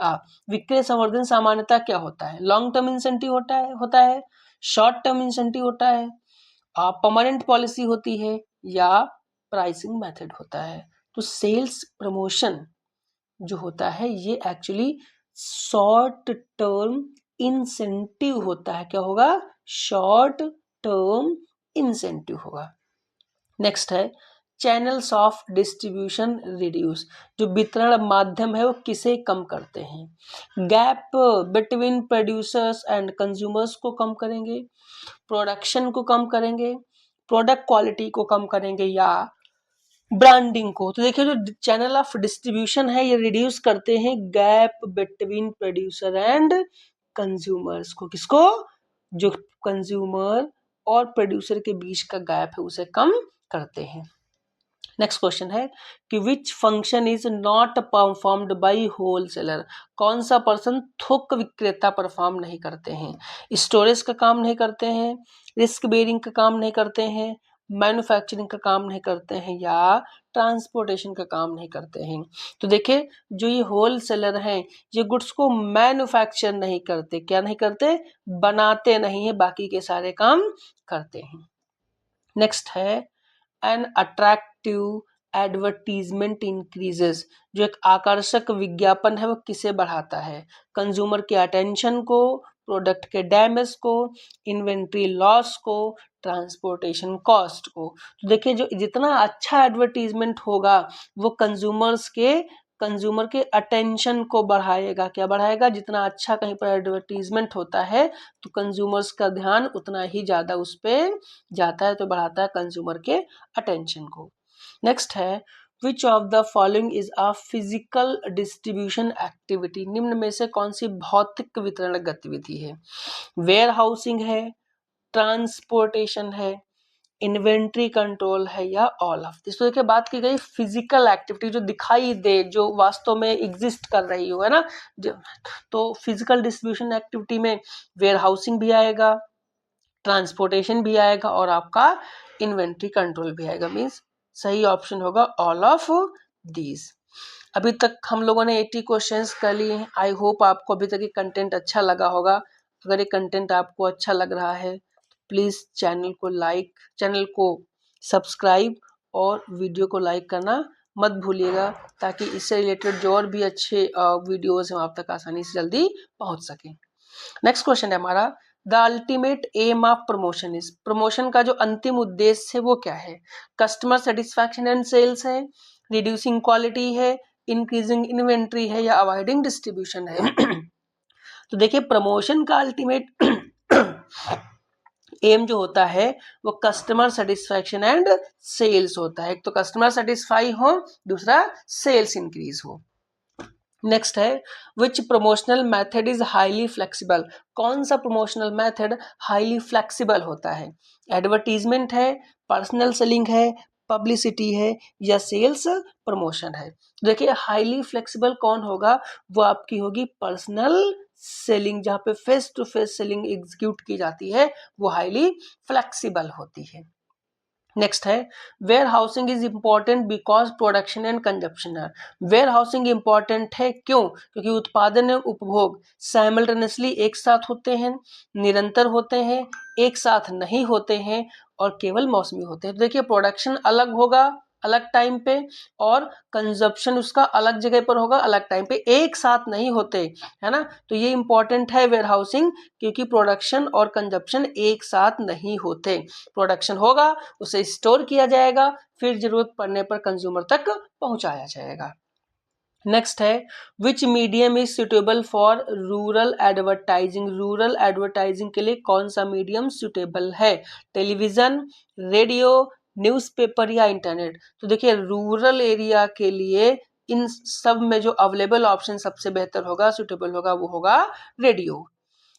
विक्रय संवर्धन सामान्यतः क्या होता है, लॉन्ग टर्म इंसेंटिव होता है, शॉर्ट टर्म इंसेंटिव होता है, परमानेंट पॉलिसी होती है, या प्राइसिंग मेथड होता है। तो सेल्स प्रमोशन जो होता है ये एक्चुअली शॉर्ट टर्म इंसेंटिव होता है। क्या होगा, शॉर्ट टर्म इंसेंटिव होगा। नेक्स्ट है चैनल्स ऑफ डिस्ट्रीब्यूशन रिड्यूस। जो वितरण माध्यम है वो किसे कम करते हैं, gap between producers and consumers को कम करेंगे, प्रोडक्शन को कम करेंगे, प्रोडक्ट क्वालिटी को कम करेंगे, या ब्रांडिंग को। तो देखिए जो चैनल ऑफ डिस्ट्रीब्यूशन है ये रिड्यूस करते हैं gap between producer and consumers को, किसको, जो कंज्यूमर और प्रोड्यूसर के बीच का गैप है उसे कम करते हैं। नेक्स्ट क्वेश्चन है कि which function is not performed by wholesaler. कौन सा पर्सन थोक विक्रेता परफॉर्म नहीं करते हैं, स्टोरेज का काम नहीं करते हैं, रिस्क बेयरिंग का काम नहीं करते हैं, मैन्युफैक्चरिंग का काम नहीं करते हैं, या ट्रांसपोर्टेशन का काम नहीं करते हैं। तो देखिए जो ये होलसेलर हैं ये गुड्स को मैन्युफैक्चर नहीं करते, क्या नहीं करते, बनाते नहीं है, बाकी के सारे काम करते हैं। नेक्स्ट है एन अट्रैक्टिव एडवर्टीजमेंट इंक्रीजेस। जो एक आकर्षक विज्ञापन है वो किसे बढ़ाता है, कंज्यूमर के अटेंशन को, प्रोडक्ट के डैमेज को, इन्वेंट्री लॉस को, ट्रांसपोर्टेशन कॉस्ट को। तो देखिए जो जितना अच्छा एडवर्टीजमेंट होगा वो कंज्यूमर्स के कंज्यूमर के अटेंशन को बढ़ाएगा। क्या बढ़ाएगा? जितना अच्छा कहीं पर एडवर्टीजमेंट होता है तो कंज्यूमर्स का ध्यान उतना ही ज़्यादा उस पर जाता है, तो बढ़ाता है कंज्यूमर के अटेंशन को। नेक्स्ट है विच of the following is a physical distribution activity, निम्न में से कौन सी भौतिक वितरण गतिविधि है? वेयर हाउसिंग है, ट्रांसपोर्टेशन है, इन्वेंट्री कंट्रोल है, या ऑल ऑफ दिस। तो देखिए बात की गई फिजिकल एक्टिविटी, जो दिखाई दे, जो वास्तव में एग्जिस्ट कर रही हो, है ना। तो फिजिकल डिस्ट्रीब्यूशन एक्टिविटी में वेयर हाउसिंग भी आएगा, ट्रांसपोर्टेशन भी आएगा और आपका इन्वेंट्री कंट्रोल भी आएगा। मीन्स सही ऑप्शन होगा ऑल ऑफ दीज। अभी तक हम लोगों ने 80 क्वेश्चंस कर लिए हैं। आई होप आपको अभी तक ये कंटेंट अच्छा लगा होगा। अगर ये कंटेंट आपको अच्छा लग रहा है प्लीज़ चैनल को सब्सक्राइब और वीडियो को लाइक करना मत भूलिएगा, ताकि इससे रिलेटेड जो और भी अच्छे वीडियोस हैं आप तक आसानी से जल्दी पहुंच सकें। नेक्स्ट क्वेश्चन है हमारा, the ultimate aim of promotion is, promotion का जो अंतिम उद्देश्य है वो क्या है? कस्टमर सेटिस्फैक्शन एंड सेल्स है, रिड्यूसिंग क्वालिटी है, इंक्रीजिंग इन्वेंट्री है, या अवॉइडिंग डिस्ट्रीब्यूशन है? तो देखिए प्रमोशन का अल्टीमेट एम जो होता है वो कस्टमर सेटिस्फैक्शन एंड सेल्स होता है। एक तो कस्टमर सेटिस्फाई हो, दूसरा सेल्स इंक्रीज हो। नेक्स्ट है which promotional method is highly flexible, कौन सा प्रमोशनल मेथड हाईली फ्लेक्सिबल होता है? एडवर्टीजमेंट है, पर्सनल सेलिंग है, पब्लिसिटी है, या सेल्स प्रमोशन है? देखिए हाईली फ्लेक्सिबल कौन होगा? वो आपकी होगी पर्सनल सेलिंग, जहां पे face to face selling execute की जाती है, वो हाईली फ्लेक्सिबल होती है। नेक्स्ट है warehousing is important because production and consumption है। वेयर हाउसिंग इंपॉर्टेंट है क्यों? क्योंकि उत्पादन एवं उपभोग साइमल्टेनियसली एक साथ होते हैं, निरंतर होते हैं, एक साथ नहीं होते हैं, और केवल मौसमी होते हैं। तो देखिए प्रोडक्शन अलग होगा अलग टाइम पे, और कंजप्शन उसका अलग जगह पर होगा अलग टाइम पे, एक साथ नहीं होते, है ना। तो ये इंपॉर्टेंट है वेयर हाउसिंग, क्योंकि प्रोडक्शन और कंजप्शन एक साथ नहीं होते। प्रोडक्शन होगा, उसे स्टोर किया जाएगा, फिर जरूरत पड़ने पर कंज्यूमर तक पहुंचाया जाएगा। नेक्स्ट है विच medium is suitable for rural advertising, rural advertising के लिए कौन सा मीडियम सुटेबल है? टेलीविजन, रेडियो, न्यूज़पेपर, या इंटरनेट? तो देखिए रूरल एरिया के लिए इन सब में जो अवेलेबल ऑप्शन सबसे बेहतर होगा, सुटेबल होगा, वो होगा रेडियो।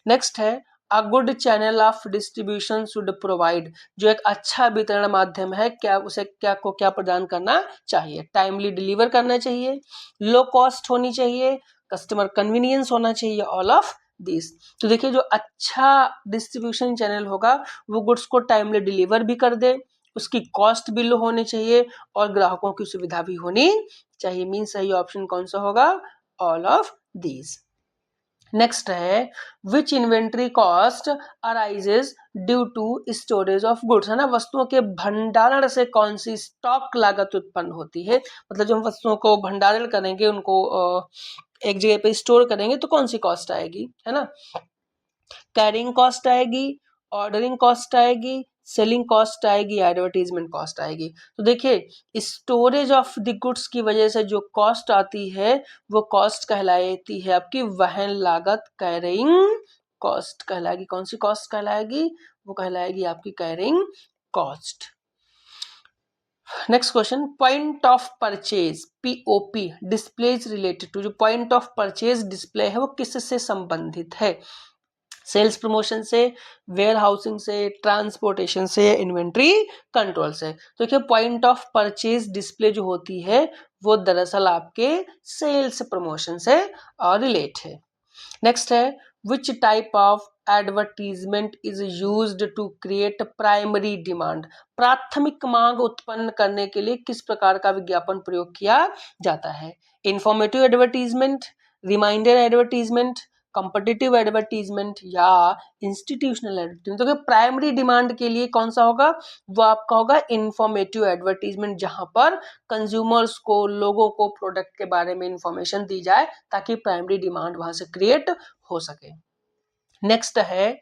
नेक्स्ट है a good channel of distribution should provide, जो एक अच्छा वितरण माध्यम है क्या उसे क्या प्रदान करना चाहिए? टाइमली डिलीवर करना चाहिए, लो कॉस्ट होनी चाहिए, कस्टमर कन्वीनियंस होना चाहिए, ऑल ऑफ दिस। तो देखिए जो अच्छा डिस्ट्रीब्यूशन चैनल होगा वो गुड्स को टाइमली डिलीवर भी कर दे, उसकी कॉस्ट भी लो होनी चाहिए, और ग्राहकों की सुविधा भी होनी चाहिए। मीन सही ऑप्शन कौन सा होगा? All of this. नेक्स्ट है which inventory cost arises due to storage of goods, है ना। वस्तुओं के भंडारण से कौन सी स्टॉक लागत उत्पन्न होती है? मतलब जब हम वस्तुओं को भंडारण करेंगे, उनको एक जगह पे स्टोर करेंगे, तो कौन सी कॉस्ट आएगी, है ना। कैरिंग कॉस्ट आएगी, ऑर्डरिंग कॉस्ट आएगी, सेलिंग कॉस्ट आएगी, एडवर्टीजमेंट कॉस्ट आएगी। तो देखिए स्टोरेज ऑफ द गुड्स की वजह से जो कॉस्ट आती है वो कॉस्ट कहलाती है आपकी वहन लागत, कैरिंग कॉस्ट कहलाएगी। कौन सी कॉस्ट कहलाएगी? वो कहलाएगी आपकी carrying cost. Next question, point of purchase POP displays related to, जो पॉइंट ऑफ परचेज डिस्प्ले है वो किससे संबंधित है? सेल्स प्रमोशन से, वेयर हाउसिंग से, ट्रांसपोर्टेशन से, इन्वेंट्री कंट्रोल से? तो देखिए पॉइंट ऑफ परचेज डिस्प्ले जो होती है वो दरअसल आपके सेल्स प्रमोशन से रिलेट है। नेक्स्ट है which type of advertisement is used to create primary demand, प्राथमिक मांग उत्पन्न करने के लिए किस प्रकार का विज्ञापन प्रयोग किया जाता है? Informative advertisement, reminder advertisement, competitive advertisement, या इंस्टीट्यूशनल एडवर्टीजमेंट? तो प्राइमरी डिमांड के लिए कौन सा होगा? वो आपका होगा इंफॉर्मेटिव एडवर्टीजमेंट, जहां पर कंज्यूमर्स को, लोगों को प्रोडक्ट के बारे में इंफॉर्मेशन दी जाए ताकि प्राइमरी डिमांड वहां से क्रिएट हो सके। नेक्स्ट है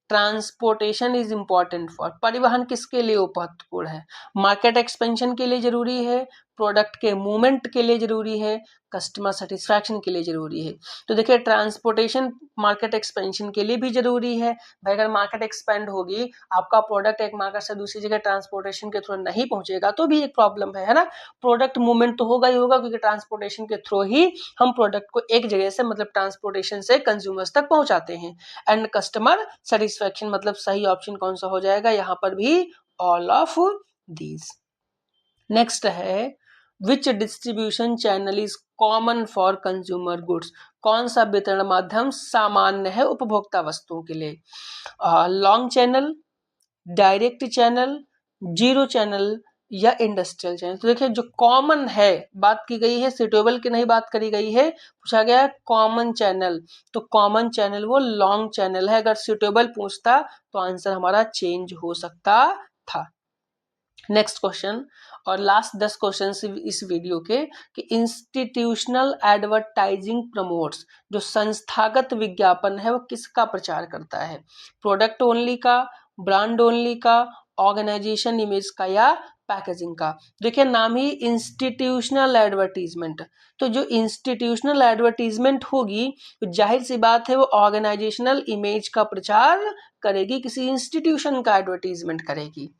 ट्रांसपोर्टेशन इज इंपॉर्टेंट फॉर, परिवहन किसके लिए महत्वपूर्ण है? मार्केट एक्सपेंशन के लिए जरूरी है, प्रोडक्ट के मूवमेंट के लिए जरूरी है, कस्टमर सेटिस्फैक्शन के लिए जरूरी है। तो देखिए ट्रांसपोर्टेशन मार्केट एक्सपेंशन के लिए भी जरूरी है। भाई अगर मार्केट एक्सपेंड होगी, आपका प्रोडक्ट एक मार्केट से दूसरी जगह ट्रांसपोर्टेशन के थ्रू नहीं पहुंचेगा तो भी एक प्रॉब्लम है ना। प्रोडक्ट मूवमेंट तो होगा ही होगा, क्योंकि ट्रांसपोर्टेशन के थ्रू ही हम प्रोडक्ट को एक जगह से मतलब ट्रांसपोर्टेशन से कंज्यूमर्स तक पहुंचाते हैं। एंड कस्टमर सेटिस्फैक्शन मतलब सही ऑप्शन कौन सा हो जाएगा यहाँ पर भी, ऑल ऑफ दीज। नेक्स्ट है which distribution channel is common for consumer goods, कौन सा वितरण माध्यम सामान्य है उपभोक्ता वस्तुओं के लिए, long channel, direct channel, zero channel या इंडस्ट्रियल चैनल। तो देखिए जो कॉमन है बात की गई है, सुटेबल की नहीं बात करी गई है, पूछा गया है कॉमन चैनल, तो कॉमन चैनल वो लॉन्ग चैनल है। अगर सुटेबल पूछता तो आंसर हमारा चेंज हो सकता था। नेक्स्ट क्वेश्चन और लास्ट 10 क्वेश्चन इस वीडियो के, कि इंस्टीट्यूशनल एडवर्टाइजिंग प्रमोट्स, जो संस्थागत विज्ञापन है वो किसका प्रचार करता है, प्रोडक्ट ओनली का, ब्रांड ओनली का, ऑर्गेनाइजेशन इमेज का या पैकेजिंग का। देखिए नाम ही इंस्टीट्यूशनल एडवर्टीजमेंट, तो जो इंस्टीट्यूशनल एडवर्टीजमेंट होगी तो जाहिर सी बात है वो ऑर्गेनाइजेशनल इमेज का प्रचार करेगी, किसी इंस्टीट्यूशन का एडवर्टीजमेंट करेगी।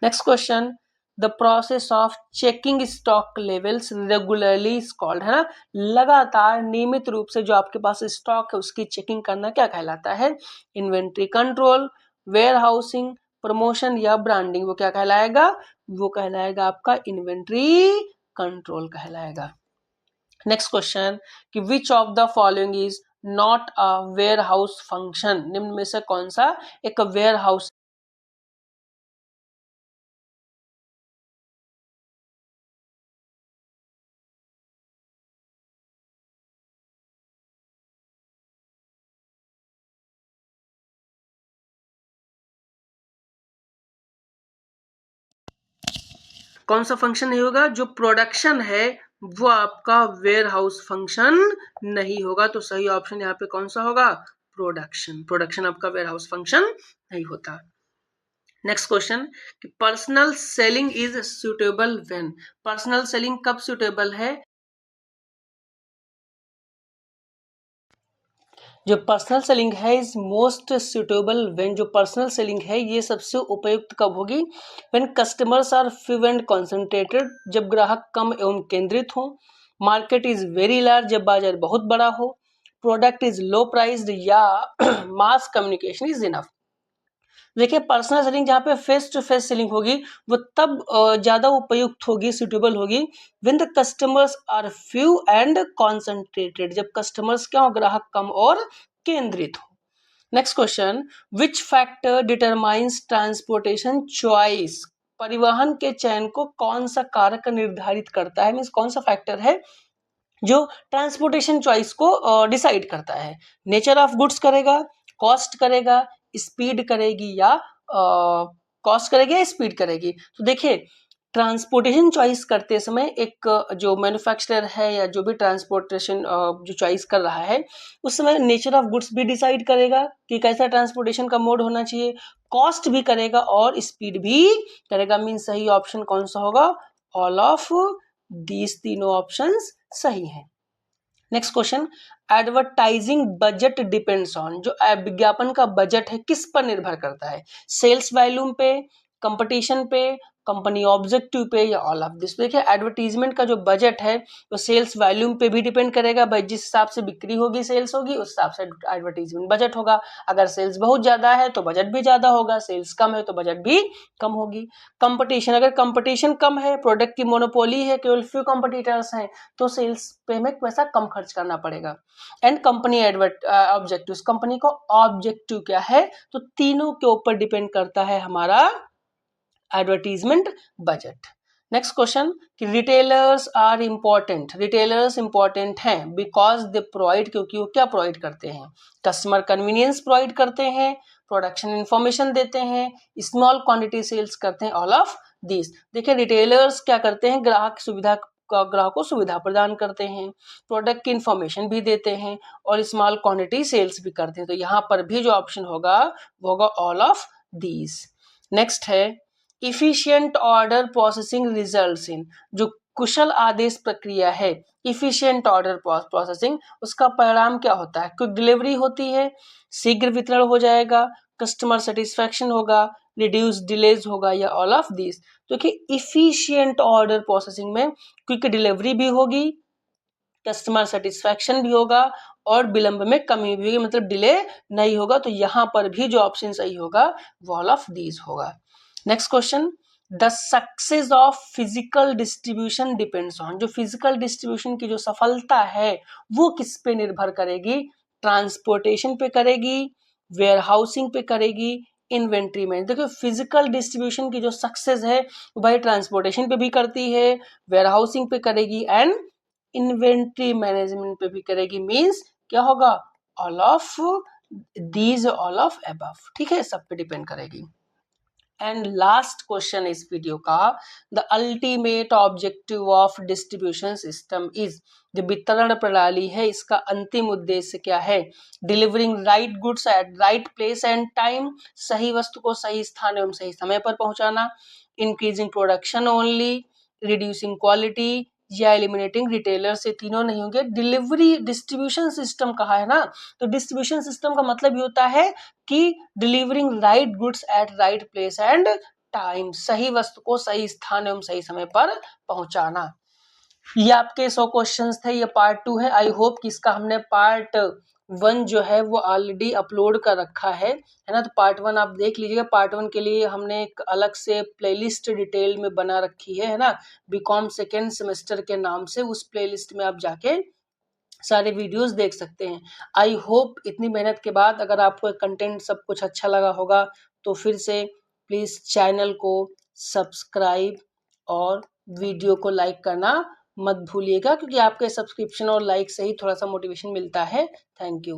Next question, the process of checking stock levels regularly is called, है ना, लगातार नियमित रूप से जो आपके पास स्टॉक है उसकी चेकिंग करना क्या कहलाता है, inventory control, warehousing, promotion या ब्रांडिंग, वो क्या कहलाएगा, वो कहलाएगा आपका इन्वेंट्री कंट्रोल कहलाएगा। नेक्स्ट क्वेश्चन, कि which of the following is not a warehouse function, निम्न में से कौन सा एक वेयर हाउस कौन सा फंक्शन नहीं होगा, जो प्रोडक्शन है वो आपका वेयर हाउस फंक्शन नहीं होगा। तो सही ऑप्शन यहाँ पे कौन सा होगा, प्रोडक्शन, प्रोडक्शन आपका वेयर हाउस फंक्शन नहीं होता। नेक्स्ट क्वेश्चन, कि personal selling is suitable when, personal selling कब सुटेबल है, जो पर्सनल सेलिंग है इज मोस्ट सुटेबल व्हेन, जो पर्सनल सेलिंग है ये सबसे उपयुक्त कब होगी, when customers are few and concentrated, जब ग्राहक कम एवं केंद्रित हो, मार्केट इज वेरी लार्ज, जब बाजार बहुत बड़ा हो, प्रोडक्ट इज लो प्राइस्ड या मास कम्युनिकेशन इज इनफ। देखिए पर्सनल सेलिंग जहाँ पे फेस टू फेस सेलिंग होगी वो तब ज्यादा उपयुक्त होगी, सुटेबल होगी, when the customers are few and concentrated, जब कस्टमर्स क्या हो, ग्राहक कम और केंद्रित हो। Next question, which factor determines transportation choice, परिवहन के चयन को कौन सा कारक निर्धारित करता है, मीन्स कौन सा फैक्टर है जो ट्रांसपोर्टेशन चॉइस को डिसाइड करता है, नेचर ऑफ गुड्स करेगा, कॉस्ट करेगा, स्पीड करेगी या कॉस्ट करेगी या स्पीड करेगी। तो देखिए ट्रांसपोर्टेशन चॉइस करते समय एक जो मैन्युफैक्चरर है या जो भी ट्रांसपोर्टेशन जो चॉइस कर रहा है उस समय नेचर ऑफ गुड्स भी डिसाइड करेगा कि कैसा ट्रांसपोर्टेशन का मोड होना चाहिए, कॉस्ट भी करेगा और स्पीड भी करेगा। मीन सही ऑप्शन कौन सा होगा, ऑल ऑफ दीज तीनों ऑप्शंस सही हैं। Next question, advertising budget depends on, जो विज्ञापन का बजट है किस पर निर्भर करता है, सेल्स वॉल्यूम पे, कंपटीशन पे, कंपनी ऑब्जेक्टिव पे या ऑल ऑफ दिस। देखिए एडवर्टीजमेंट का जो बजट है वो सेल्स वॉल्यूम पे भी डिपेंड करेगा, भाई जिस हिसाब से बिक्री होगी सेल्स होगी उस हिसाब से एडवर्टीजमेंट बजट होगा। अगर सेल्स बहुत ज्यादा है तो बजट भी ज्यादा होगा, सेल्स कम है तो बजट भी कम होगी। कंपटीशन, अगर कंपटीशन कम है, प्रोडक्ट की मोनोपोली है, केवल फ्यू कंपटीटर्स हैं, तो सेल्स पे में वैसा कम खर्च करना पड़ेगा। एंड कंपनी ऑब्जेक्टिव, कंपनी का ऑब्जेक्टिव क्या है, तो तीनों के ऊपर डिपेंड करता है हमारा एडवर्टीजमेंट बजट। नेक्स्ट क्वेश्चन, कि retailers are important, retailers important हैं बिकॉज दे प्रोवाइड, क्योंकि वो क्या प्रोवाइड करते हैं, कस्टमर कन्वीनियंस प्रोवाइड करते हैं, प्रोडक्शन इंफॉर्मेशन देते हैं, स्मॉल क्वांटिटी सेल्स करते हैं, ऑल ऑफ दिस। देखिए रिटेलर्स क्या करते हैं, ग्राहक को सुविधा प्रदान करते हैं, प्रोडक्ट की इंफॉर्मेशन भी देते हैं और स्मॉल क्वांटिटी सेल्स भी करते हैं। तो यहाँ पर भी जो ऑप्शन होगा वो होगा ऑल ऑफ दीज। नेक्स्ट है efficient order processing results in, जो कुशल आदेश प्रक्रिया है, इफिशिएंट ऑर्डर प्रोसेसिंग, उसका परिणाम क्या होता है? क्विक डिलीवरी होती है, शीघ्र वितरण हो जाएगा, कस्टमर सेटिस्फैक्शन होगा, रिड्यूस डिलेज होगा, या ऑल ऑफ दिस। तो देखिए इफिशिएंट ऑर्डर प्रोसेसिंग में क्विक डिलीवरी भी होगी, कस्टमर सेटिस्फैक्शन भी होगा और विलंब में कमी भी होगी, मतलब डिले नहीं होगा। तो यहां पर भी जो ऑप्शन सही होगा वो ऑल ऑफ दीज होगा। Next question, the success of physical distribution depends on, जो फिजिकल डिस्ट्रीब्यूशन की जो सफलता है वो किस पे निर्भर करेगी? ट्रांसपोर्टेशन पे करेगी, वेयर हाउसिंग पे करेगी, इन्वेंट्री में। देखो फिजिकल डिस्ट्रीब्यूशन की जो सक्सेस है वो भाई ट्रांसपोर्टेशन पे भी करती है, वेयर हाउसिंग पे करेगी एंड इन्वेंट्री मैनेजमेंट पे भी करेगी। मींस क्या होगा? All of these, all of above, ठीक है, सब पे डिपेंड करेगी। एंड लास्ट क्वेश्चन इस वीडियो का, the ultimate objective of distribution system is, जो वितरण प्रणाली है इसका अंतिम उद्देश्य क्या है? Delivering right goods at right place and time, सही वस्तु को सही स्थान एवं सही समय पर पहुंचाना, increasing production only, reducing quality, या एलिमिनेटिंग रिटेलर। से तीनों नहीं होंगे। डिलीवरी डिस्ट्रीब्यूशन सिस्टम कहा है ना, तो डिस्ट्रीब्यूशन सिस्टम का मतलब ये होता है कि delivering right goods at right place and time, सही वस्तु को सही स्थान एवं सही समय पर पहुंचाना। ये आपके 100 क्वेश्चंस थे, ये पार्ट 2 है। आई होप कि इसका हमने पार्ट 1 जो है वो ऑलरेडी अपलोड कर रखा है ना, तो पार्ट 1 आप देख लीजिएगा। पार्ट 1 के लिए हमने एक अलग से प्लेलिस्ट डिटेल में बना रखी है ना, बीकॉम सेकेंड सेमेस्टर के नाम से। उस प्लेलिस्ट में आप जाके सारे वीडियोस देख सकते हैं। आई होप इतनी मेहनत के बाद अगर आपको कंटेंट सब कुछ अच्छा लगा होगा तो फिर से प्लीज़ चैनल को सब्सक्राइब और वीडियो को लाइक करना मत भूलिएगा, क्योंकि आपके सब्सक्रिप्शन और लाइक से ही थोड़ा सा मोटिवेशन मिलता है। Thank you.